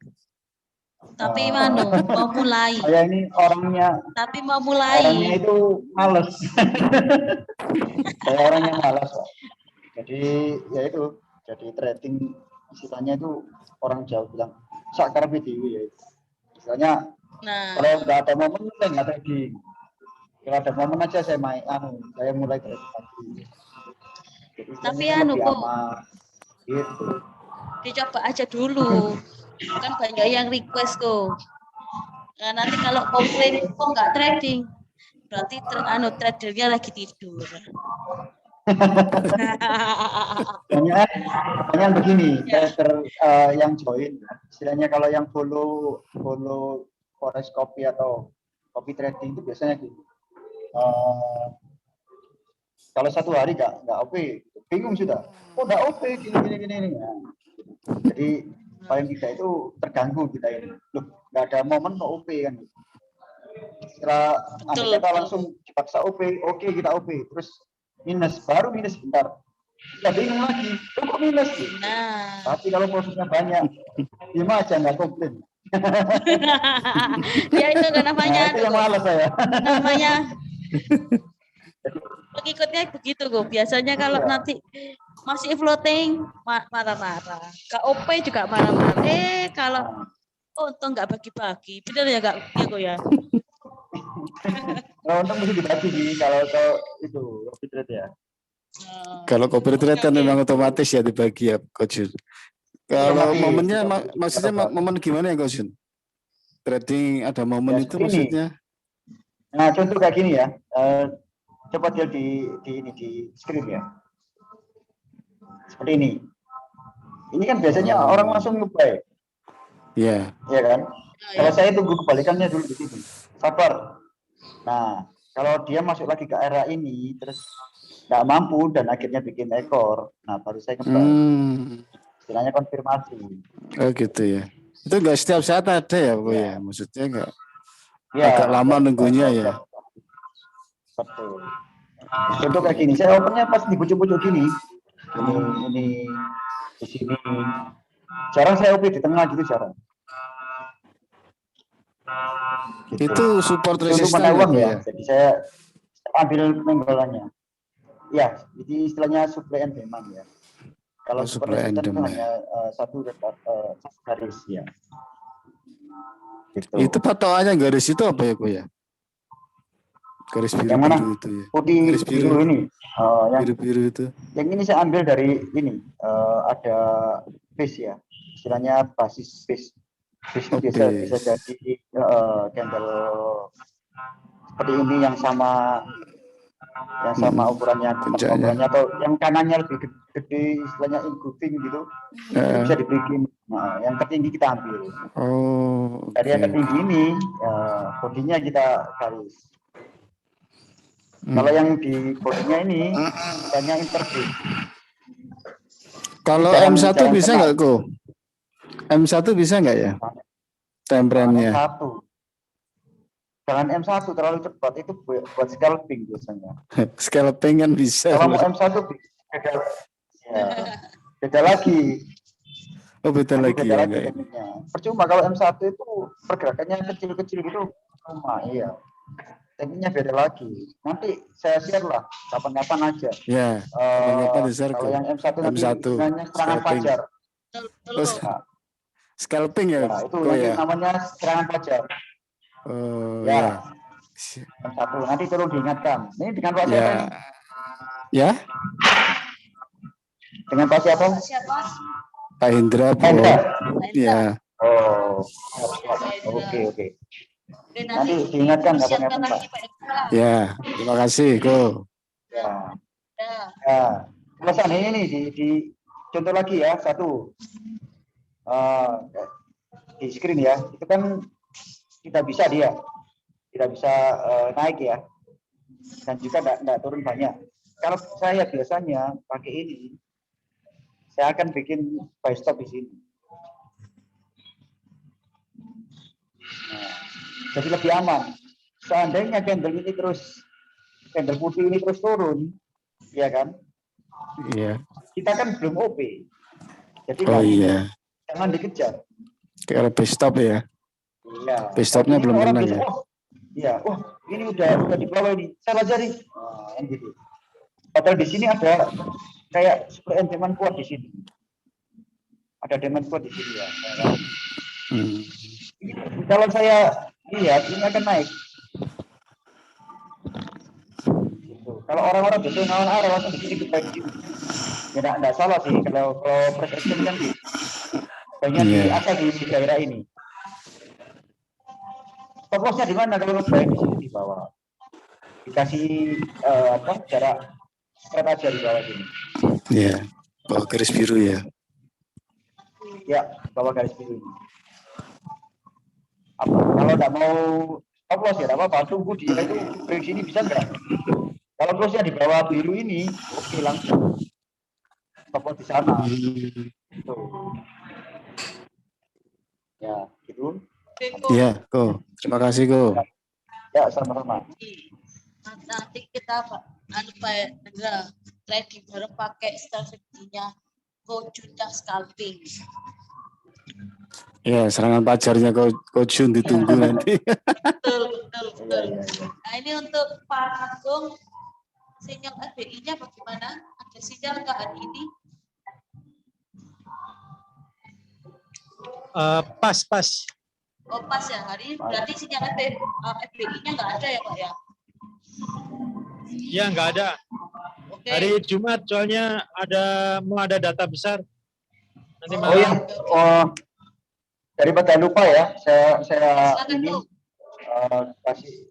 Tapi mau mulai. Saya ini orangnya. Tapi mau mulai. Orangnya itu males. Saya orangnya malas, Pak. Jadi ya itu, jadi trading istilahnya itu orang Jawa bilang sakar video ya. Istilahnya kalau nggak ada momen saya nggak trading. Kalau ada momen aja saya main, saya mulai trading lagi. Jadi, tapi kok gitu. Dicoba aja dulu. Kan banyak yang request kok. Nah, nanti kalau komplain kok nggak trading, berarti tradernya lagi tidur. Pertanyaan begini, trader yang join, istilahnya kalau yang follow forex copy atau copy trading itu biasanya gini. Kalau satu hari nggak OP, bingung sudah. Oh nggak OP gini. Jadi paling tidak itu terganggu kita ini. Loh, nggak ada momen kok OP kan. Setelah kita langsung dipaksa OP, oke kita OP, terus baru minus bentar. Kita bingung lagi, kok minus? Nah. Tapi kalau prosesnya banyak, gimana aja nggak komplain. Ya itu kan namanya. Nah, itu yang malas saya. Namanya. Pengikutnya begitu kok. Biasanya kalau nanti masih floating marah-marah. KOP juga marah-marah. Kalau untung nggak bagi-bagi, benar ya nggak kok ya? Untung mesti dibagi sih kalau itu copy trade ya. Kalau copy trade kan memang otomatis ya dibagi ya Coach Jun. Kalau momennya maksudnya momen gimana ya Coach Jun? Trading ada momen ya, itu maksudnya? Nah contoh kayak gini ya. Coba dia di screen ya. Seperti ini. Ini kan biasanya orang langsung nge-buy. Iya. Iya kan? Kalau saya tunggu kebalikannya dulu di sini. Sabar. Nah, kalau dia masuk lagi ke era ini terus nggak mampu dan akhirnya bikin ekor, nah baru saya nge-buy. Istilahnya konfirmasi. Oh gitu ya. Itu nggak setiap saat ada ya, Bu ya? Maksudnya nggak agak lama nunggunya ya. Betul. Contoh kayak gini, saya opennya pas di pucuk-pucuk gini. Ini di sini. Jarang saya open di tengah gitu jarang. Gitu. Itu support resisten ya. Jadi saya ambil penggolannya. Ya, ini istilahnya supply and demand ya. Kalau supply and demand itu hanya satu garis ya. Gitu. Itu patokannya garis itu apa ya, Bu ya? Garis biru, yang mana? Itu ya. Putih garis biru ini. Yang biru itu. Yang ini saya ambil dari ini. Ada base ya. Istilahnya basis base. Base itu bisa jadi candle seperti ini yang sama ukurannya atau yang kanannya lebih gede istilahnya engulfing gitu. Bisa dibikin. Nah, yang tertinggi kita ambil. Dari yang tertinggi ini bodinya kita garis. Kalau yang di bodinya ini istilahnya interface. Kalau M1 bisa nggak kok? M1 bisa nggak ya? Time frame-nya. Jangan M1 terlalu cepat, itu buat scalping biasanya. Scalping kan bisa. Kalau mau M1 beda lagi. Oh beda lagi ya. Percuma kalau M1 itu pergerakannya kecil-kecil gitu, iya. Tekniknya beda lagi. Nanti saya share lah, kapan-kapan aja. Ya. Kalau yang M1 namanya serangan fajar. Scalping ya? Itu namanya serangan fajar. Ya. Jam 1. Nanti tolong diingatkan. Ini dengan Pak siapa Ya. ini? Ya, Dengan Pak siapa? Siapa? Pak Hendra, Bu. Hendra. Ya. Oh, oke. Oke, Nanti diingatkan persiapkan kapan-kapan, Pak. lagi Pak Hendra. Ya, terima kasih, Ko. Ya. Ya. Ya. Pesan ini di contoh lagi ya, 1. Di screen ya. Itu kan tidak bisa naik ya. Dan juga enggak turun banyak. Kalau saya biasanya pakai ini, saya akan bikin buy stop di sini. Nah, jadi lebih aman. Seandainya candle putih ini terus turun, ya kan? Iya. Kita kan belum OP. Jadi Oh iya. jangan dikejar. Kalau base stop ya. Iya. Base stopnya Ini belum orang kena biasa, ya. Iya, ini udah di bawah ini. Salah jari. Nah, gitu. Padahal di sini ada kayak seperti demand kuat di sini. Ada demand kuat di sini ya. Kalau saya lihat ini akan naik. Gitu. Kalau orang-orang biasanya ngawal arah langsung di sini kita di sini. Ya enggak salah sih kalau price action kan gitu. Banyak di asal di daerah ini. Stop loss-nya di mana kalau di sini di bawah? Dikasih jarak spread aja di bawah sini. Iya, bawah garis biru ya. Ya, bawah garis biru ini. Kalau nggak mau stop loss ya, apa-apa. Tunggu di itu prediksi ini bisa nggak? Kalau close-nya di bawah biru ini, oke langsung stop loss di sana. Tuh. Ya, gitu. Iya, Ko. Terima kasih, Ko. Ya, sama-sama. Nanti kita trading bareng pakai strateginya Kojun scalping. Ya, serangan pajarnya Kojun ditunggu nanti. Betul. Nah, ini untuk Pak Agung, sinyal FBI-nya bagaimana? Ada sinyal nggak hari ini? Pas. Oh, pas ya hari ini. Berarti sinyal FBI-nya nggak ada ya Pak ya? Ya, nggak ada. Oke. Hari Jumat soalnya mau ada data besar. Nanti Oh ya, daripada lupa ya, saya ini kasih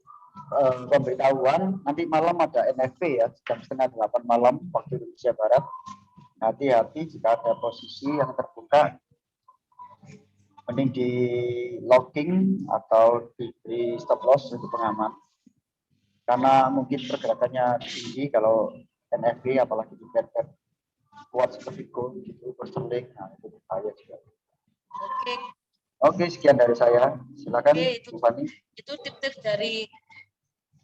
pemberitahuan. Nanti malam ada NFP ya, jam 7:30 malam waktu Indonesia Barat. Hati-hati jika ada posisi yang terbuka, mending di locking atau diberi stop loss untuk pengaman. Karena mungkin pergerakannya tinggi kalau NFP, apalagi di pair kuat seperti gold gitu, berseling, nah itu bahaya juga. Oke, sekian dari saya. Silakan, Bu Fani. Itu tips dari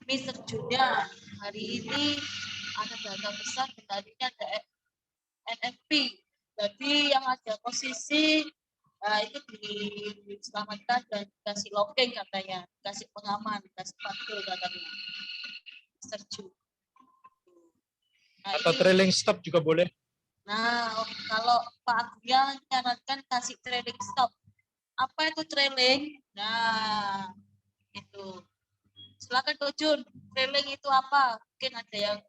Mr. Junya. Hari ini ada data besar, tadinya ada NFP. Jadi yang ada posisi itu diselamatkan dan dikasih locking katanya, dikasih pengaman, dikasih patrol katanya. Mr. Ju. Nah, atau trailing stop juga boleh. Nah, kalau Pak Agungnya menyarankan kasih trailing stop. Apa itu trailing? Nah, itu. Silakan Ko Jun, trailing itu apa? Mungkin ada yang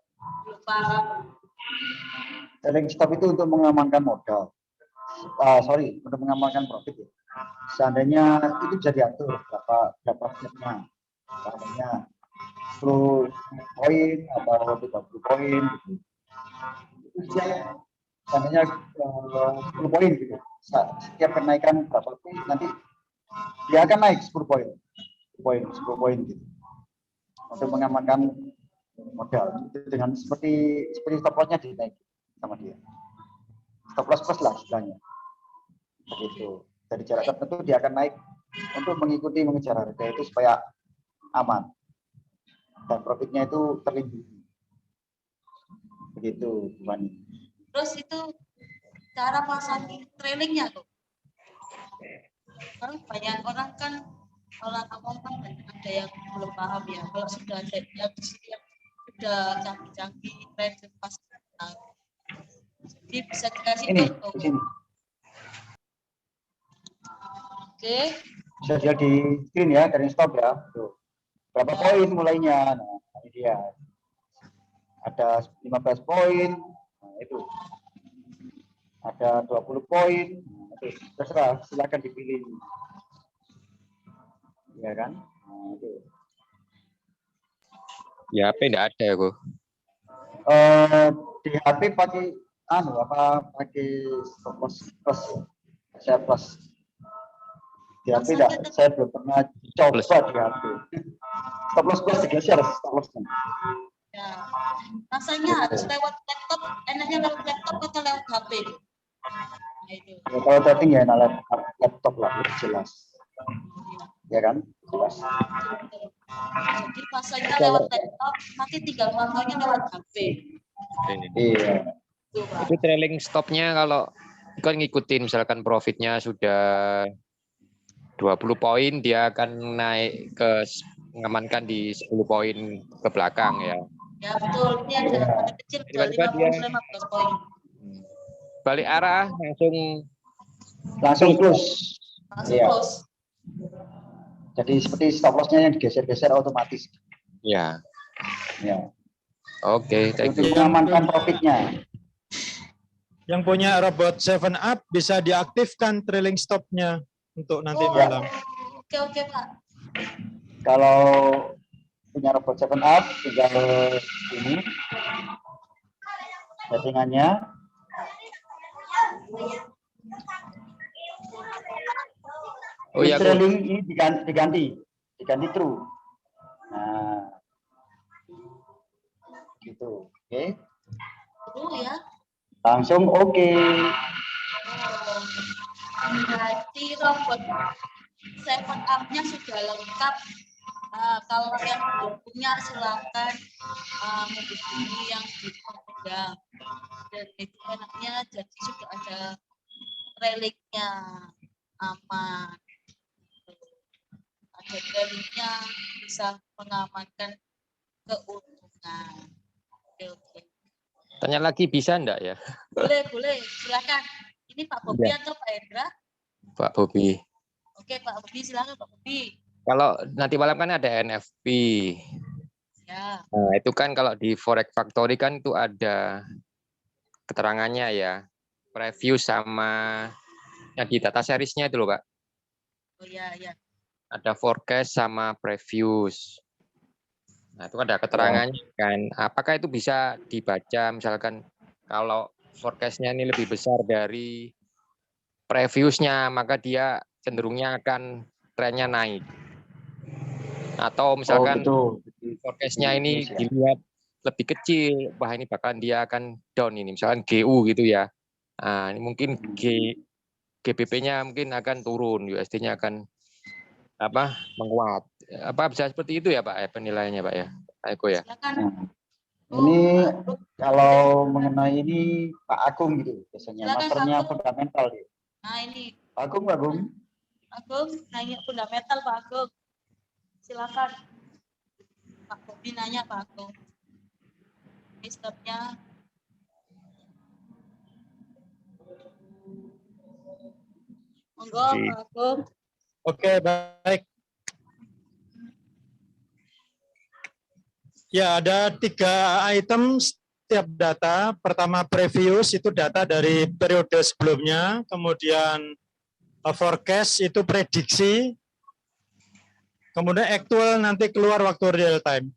belum paham. Trailing stop itu untuk mengamankan modal. Untuk mengamankan profit ya. Seandainya itu bisa diatur berapa stepnya. Seandainya 10 poin atau 30 poin gitu. Itu seandainya 10 poin gitu. Setiap kenaikan berapa poin nanti dia akan naik 10 poin gitu. Untuk mengamankan modal itu dengan seperti stop loss-nya dinaik sama dia. Stop loss plus lah istilahnya. Begitu. Dari jarak tertentu dia akan naik untuk mengikuti mengejar harga itu supaya aman. Dan profitnya itu terlindungi. Begitu, Bu Fani. Terus itu cara pasang trailingnya tuh. Kan banyak orang kan orang awam kan ada yang belum paham ya. Kalau sudah ada yang di sini yang sudah canggih-canggih trailing pas. Jadi bisa dikasih ini contoh. di sini. Oke. Bisa dilihat di screen ya, dari stop ya. Tuh. berapa poin mulainya. Nah, ini dia. Ada 15 poin, nah, itu. Ada 20 poin, nah, itu terserah, silakan dipilih. Ya kan? Nah, itu. Ya, HP enggak ada ya, kok. Di HP pakai pakai stop loss plus, saya plus. Di HP enggak, saya belum pernah coba di HP. Stop loss plus digeser stop lossnya. Ya. Rasanya harus lewat laptop, enaknya lewat laptop atau lewat HP? Nah, itu. Ya, kalau trading ya laptop lah, lebih jelas. Ya kan? Jelas. Jadi masanya lewat laptop, nanti tinggal pantaunya lewat HP. Iya. Itu trailing stopnya kalau kan ngikutin misalkan profitnya sudah 20 poin, dia akan naik ke mengamankan di 10 poin ke belakang ya. Ya betul, ini ada pada kecil udah 15 poin. Balik arah Langsung close. Langsung Iya. close. Jadi seperti stop loss-nya yang digeser-geser otomatis. Ya. Ya. Oke, thank Untuk you. mengamankan profitnya. Yang punya robot 7up bisa diaktifkan trailing stopnya untuk nanti malam. Oke Pak. Kalau punya robot 7up, tinggal ini settingannya. Oh ya, trailing ini diganti true. Nah, gitu. Oke. True ya. Langsung oke. Berarti robot 7up-nya sudah lengkap. Kalau yang belum punya silakan menghubungi yang di Pemegang. Dan itu enaknya jadi sudah ada trailingnya aman. Ada trailingnya bisa mengamankan keuntungan. Oke. Tanya lagi bisa enggak ya? Boleh, silakan. Ini Pak Bobi atau Pak Hendra? Pak Bobi. Oke, Pak Bobi, silakan Pak Bobi. Kalau nanti malam kan ada NFP. Ya. Nah, itu kan kalau di Forex Factory kan itu ada keterangannya ya. Preview sama yang di data seriesnya itu loh, Pak. Oh ya. Ada forecast sama previews. Nah, itu ada keterangannya kan. Apakah itu bisa dibaca misalkan kalau forecast-nya ini lebih besar dari previewsnya, maka dia cenderungnya akan trennya naik. Atau misalkan forecast-nya ini dilihat lebih kecil, wah ini bahkan dia akan down ini, misalkan GU gitu ya. Nah, ini mungkin GBP-nya mungkin akan turun, USD-nya akan menguat. Apa bisa seperti itu ya Pak penilaiannya Pak ya? Pak Eko ya. Ini kalau mengenai ini Pak Agung gitu biasanya masternya fundamental dia. Nah ini Agung nanya fundamental Pak Agung. Silakan Pak Bobi nanya Pak Agung. Ini stopnya. Monggo Pak Agung. Oke, baik. Ya, ada 3 item setiap data. Pertama previous itu data dari periode sebelumnya, kemudian forecast itu prediksi, kemudian actual nanti keluar waktu real time.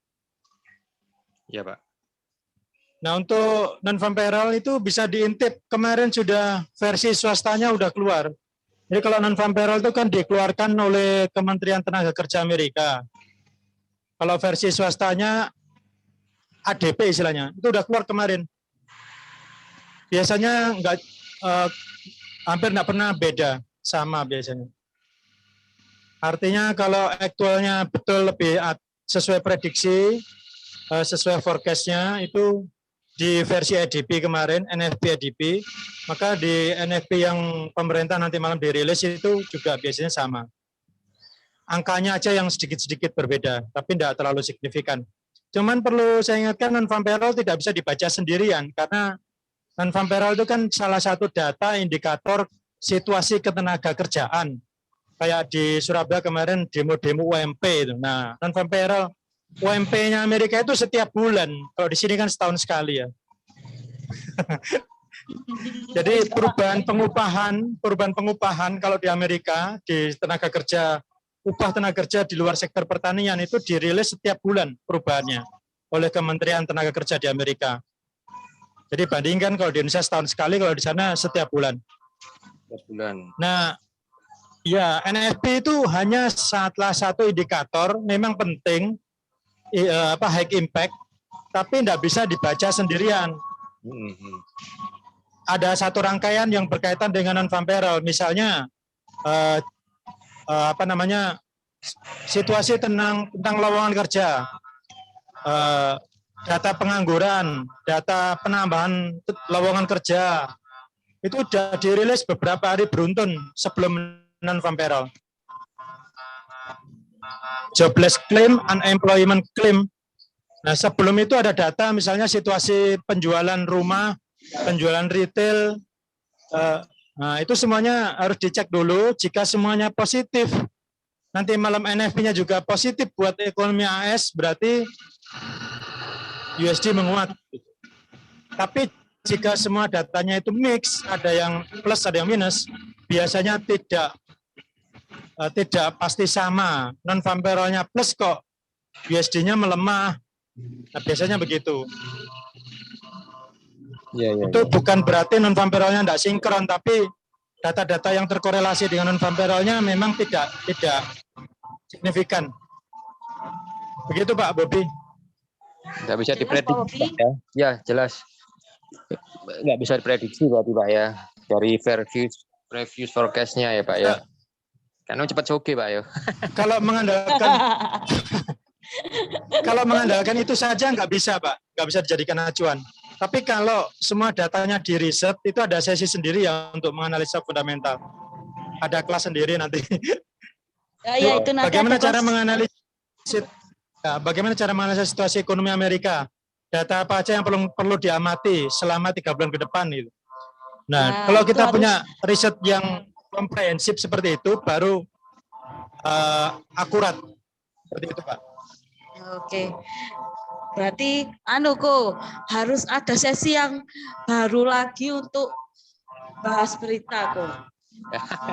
Iya, Pak. Nah, untuk non-farm payroll itu bisa diintip. Kemarin sudah versi swastanya udah keluar. Jadi kalau non-farm payroll itu kan dikeluarkan oleh Kementerian Tenaga Kerja Amerika. Kalau versi swastanya ADP istilahnya, itu udah keluar kemarin. Biasanya hampir nggak pernah beda, sama biasanya. Artinya kalau aktualnya betul lebih sesuai prediksi, sesuai forecast-nya itu di versi ADP kemarin, NFP ADP, maka di NFP yang pemerintah nanti malam dirilis itu juga biasanya sama. Angkanya aja yang sedikit-sedikit berbeda, tapi tidak terlalu signifikan. Cuman perlu saya ingatkan non-farm payroll tidak bisa dibaca sendirian, karena non-farm payroll itu kan salah satu data indikator situasi ketenaga kerjaan. Kayak di Surabaya kemarin demo-demo UMP itu. Nah, non farm payroll UMP-nya Amerika itu setiap bulan. Kalau di sini kan setahun sekali ya. Jadi perubahan pengupahan kalau di Amerika di tenaga kerja, upah tenaga kerja di luar sektor pertanian itu dirilis setiap bulan perubahannya oleh Kementerian Tenaga Kerja di Amerika. Jadi bandingkan kalau di Indonesia setahun sekali, kalau di sana setiap bulan. Setiap bulan. Nah, ya NFP itu hanya salah satu indikator, memang penting, high impact, tapi tidak bisa dibaca sendirian. Ada satu rangkaian yang berkaitan dengan non farm payroll, misalnya situasi tentang lowongan kerja, data pengangguran, data penambahan lowongan kerja, itu sudah dirilis beberapa hari beruntun sebelum non farm payroll. Jobless claim, unemployment claim. Nah, sebelum itu ada data misalnya situasi penjualan rumah, penjualan retail, nah itu semuanya harus dicek dulu. Jika semuanya positif, nanti malam NFP-nya juga positif buat ekonomi AS, berarti USD menguat. Tapi jika semua datanya itu mix, ada yang plus, ada yang minus, biasanya tidak pasti sama. Non farm payroll-nya plus kok, USD-nya melemah. Nah, biasanya begitu. Itu bukan berarti non farm payroll-nya tidak sinkron, tapi data-data yang terkorelasi dengan non farm payroll-nya memang tidak signifikan. Begitu Pak Bobi. Nggak bisa diprediksi ya. Ya jelas. Nggak bisa diprediksi berarti Pak ya. Dari previous forecast-nya ya Pak ya. Karena cepat soge Pak ya. Kalau mengandalkan itu saja nggak bisa Pak, nggak bisa dijadikan acuan. Tapi kalau semua datanya di riset, itu ada sesi sendiri ya untuk menganalisa fundamental. Ada kelas sendiri nanti. Ya, itu nanti bagaimana cara menganalisis situasi ekonomi Amerika? Data apa aja yang perlu diamati selama 3 bulan ke depan itu. Nah, kalau kita punya riset yang komprehensif seperti itu, baru akurat. Seperti itu Pak. Oke. Berarti harus ada sesi yang baru lagi untuk bahas berita kok.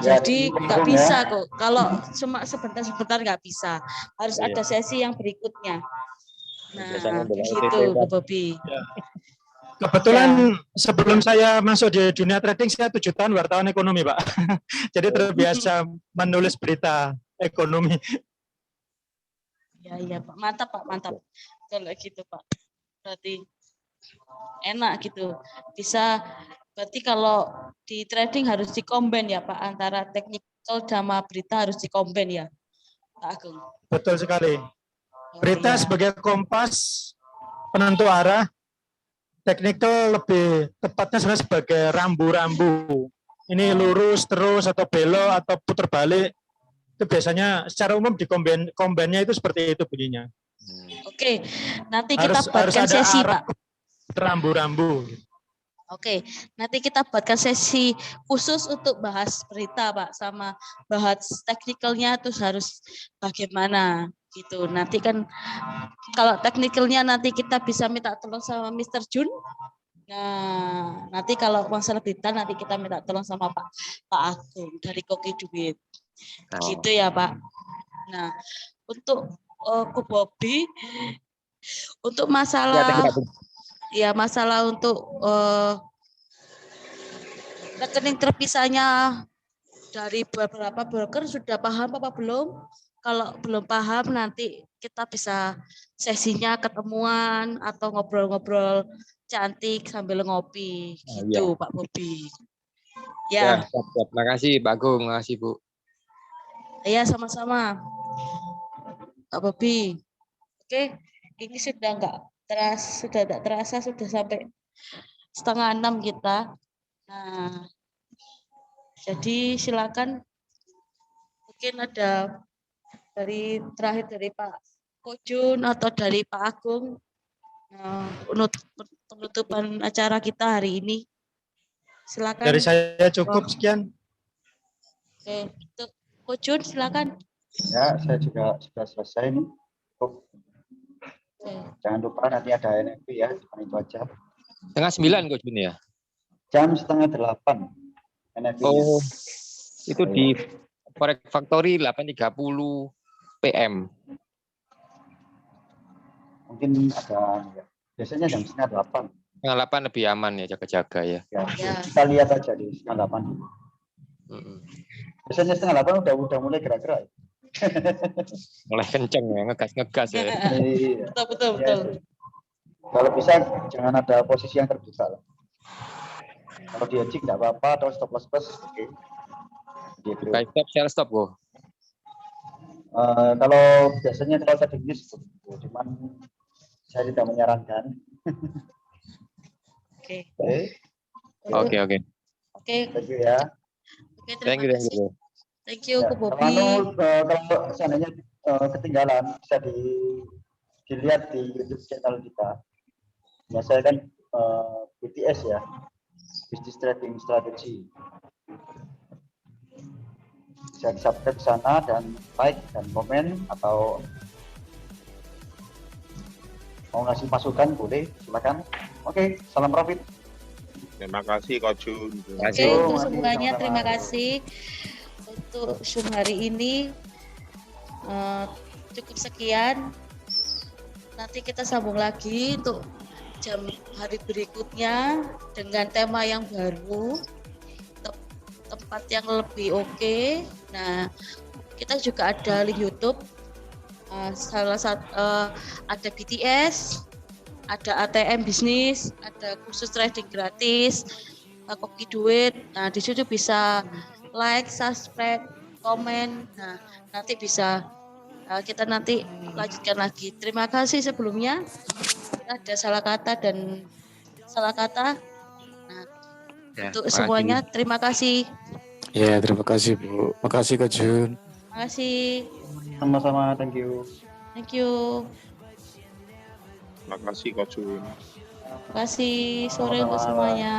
Jadi nggak bisa kok. Kalau cuma sebentar nggak bisa. Harus ada sesi yang berikutnya. Nah, begitu Bu Bobi. Kebetulan sebelum saya masuk di dunia trading, saya 7 tahun wartawan ekonomi Pak. Jadi terbiasa menulis berita ekonomi. Ya Pak, mantap Pak, mantap. Kalau gitu Pak, berarti enak gitu. Berarti kalau di trading harus dikombin ya Pak, antara teknikal sama berita harus dikombin ya Pak Agung. Betul sekali. Berita sebagai kompas, penentu arah, teknikal lebih tepatnya sebenarnya sebagai rambu-rambu. Ini lurus terus atau belok atau putar balik. Itu biasanya secara umum di kombennya itu seperti itu bunyinya. Oke, nanti kita buatkan sesi Pak. Rambu-rambu. Oke, nanti kita buatkan sesi khusus untuk bahas berita Pak, sama bahas teknikalnya terus harus bagaimana gitu. Nanti kan kalau teknikalnya nanti kita bisa minta tolong sama Mr. Jun. Nah, nanti kalau masalah berita nanti kita minta tolong sama Pak Agung dari Koki Duit. Gitu ya Pak. Nah, untuk Ku Bobi, untuk masalah untuk rekening terpisahnya dari beberapa broker sudah paham apa belum? Kalau belum paham nanti kita bisa sesinya ketemuan atau ngobrol-ngobrol cantik sambil ngopi gitu Pak Bobi. Ya. Terima kasih Pak Agung, terima kasih Bu. Ya, sama-sama. Pak Bobi. Oke, ini sudah tidak terasa sudah sampai 5:30 kita. Nah, jadi silakan mungkin ada terakhir dari Pak Kojun atau dari Pak Agung penutupan acara kita hari ini. Silakan. Dari saya cukup sekian. Oke, itu Coach Jun, silakan. Ya, saya juga sudah selesai nih. Jangan lupa nanti ada NFP ya, cuma itu aja. 8:30 Coach Jun ya? Jam 7:30 NFP-nya. Oh, itu di Forex Factory 8:30 PM. Mungkin ada, ya. Biasanya jam 7:30. 8 lebih aman ya, jaga-jaga ya. Ya. Kita lihat aja di 7:30. Biasanya 7:30 udah mulai gerak-gerak. Mulai kenceng ya, ngegas ya. Iya. Betul. Kalau bisa jangan ada posisi yang terbuka lah. Kalau di hedging nggak apa-apa, atau stop loss plus, oke. Buka stop, sell stop kok. Kalau biasanya kalau trading news, cuman saya tidak menyarankan. Oke. Oke. Thank you ya. Oke, terima kasih. Thank you, Ya, Ko Bobi. kalau seandainya ketinggalan bisa dilihat di YouTube channel kita. Ya, saya kan BTS ya, Business Trading Strategy. Bisa subscribe sana dan like dan komen, atau mau ngasih masukan boleh, silakan. Oke, salam profit. Terima kasih Coach Jun. Oke, untuk semuanya terima kasih untuk Zoom hari ini. Cukup sekian. Nanti kita sambung lagi untuk jam hari berikutnya dengan tema yang baru, tempat yang lebih oke. Nah, kita juga ada link YouTube. Salah satu ada BTS, ada ATM bisnis, ada kursus trading gratis, kopi duit. Nah, di situ bisa like, subscribe, komen. Nah, nanti bisa kita nanti lanjutkan lagi. Terima kasih sebelumnya. Ada salah kata. Nah, Ya, untuk semuanya terima kasih. Ya, terima kasih Bu. Makasih Coach Jun. Terima kasih. Sama-sama, thank you. Thank you. Terima kasih Coach Jun. Terima kasih sore untuk semuanya.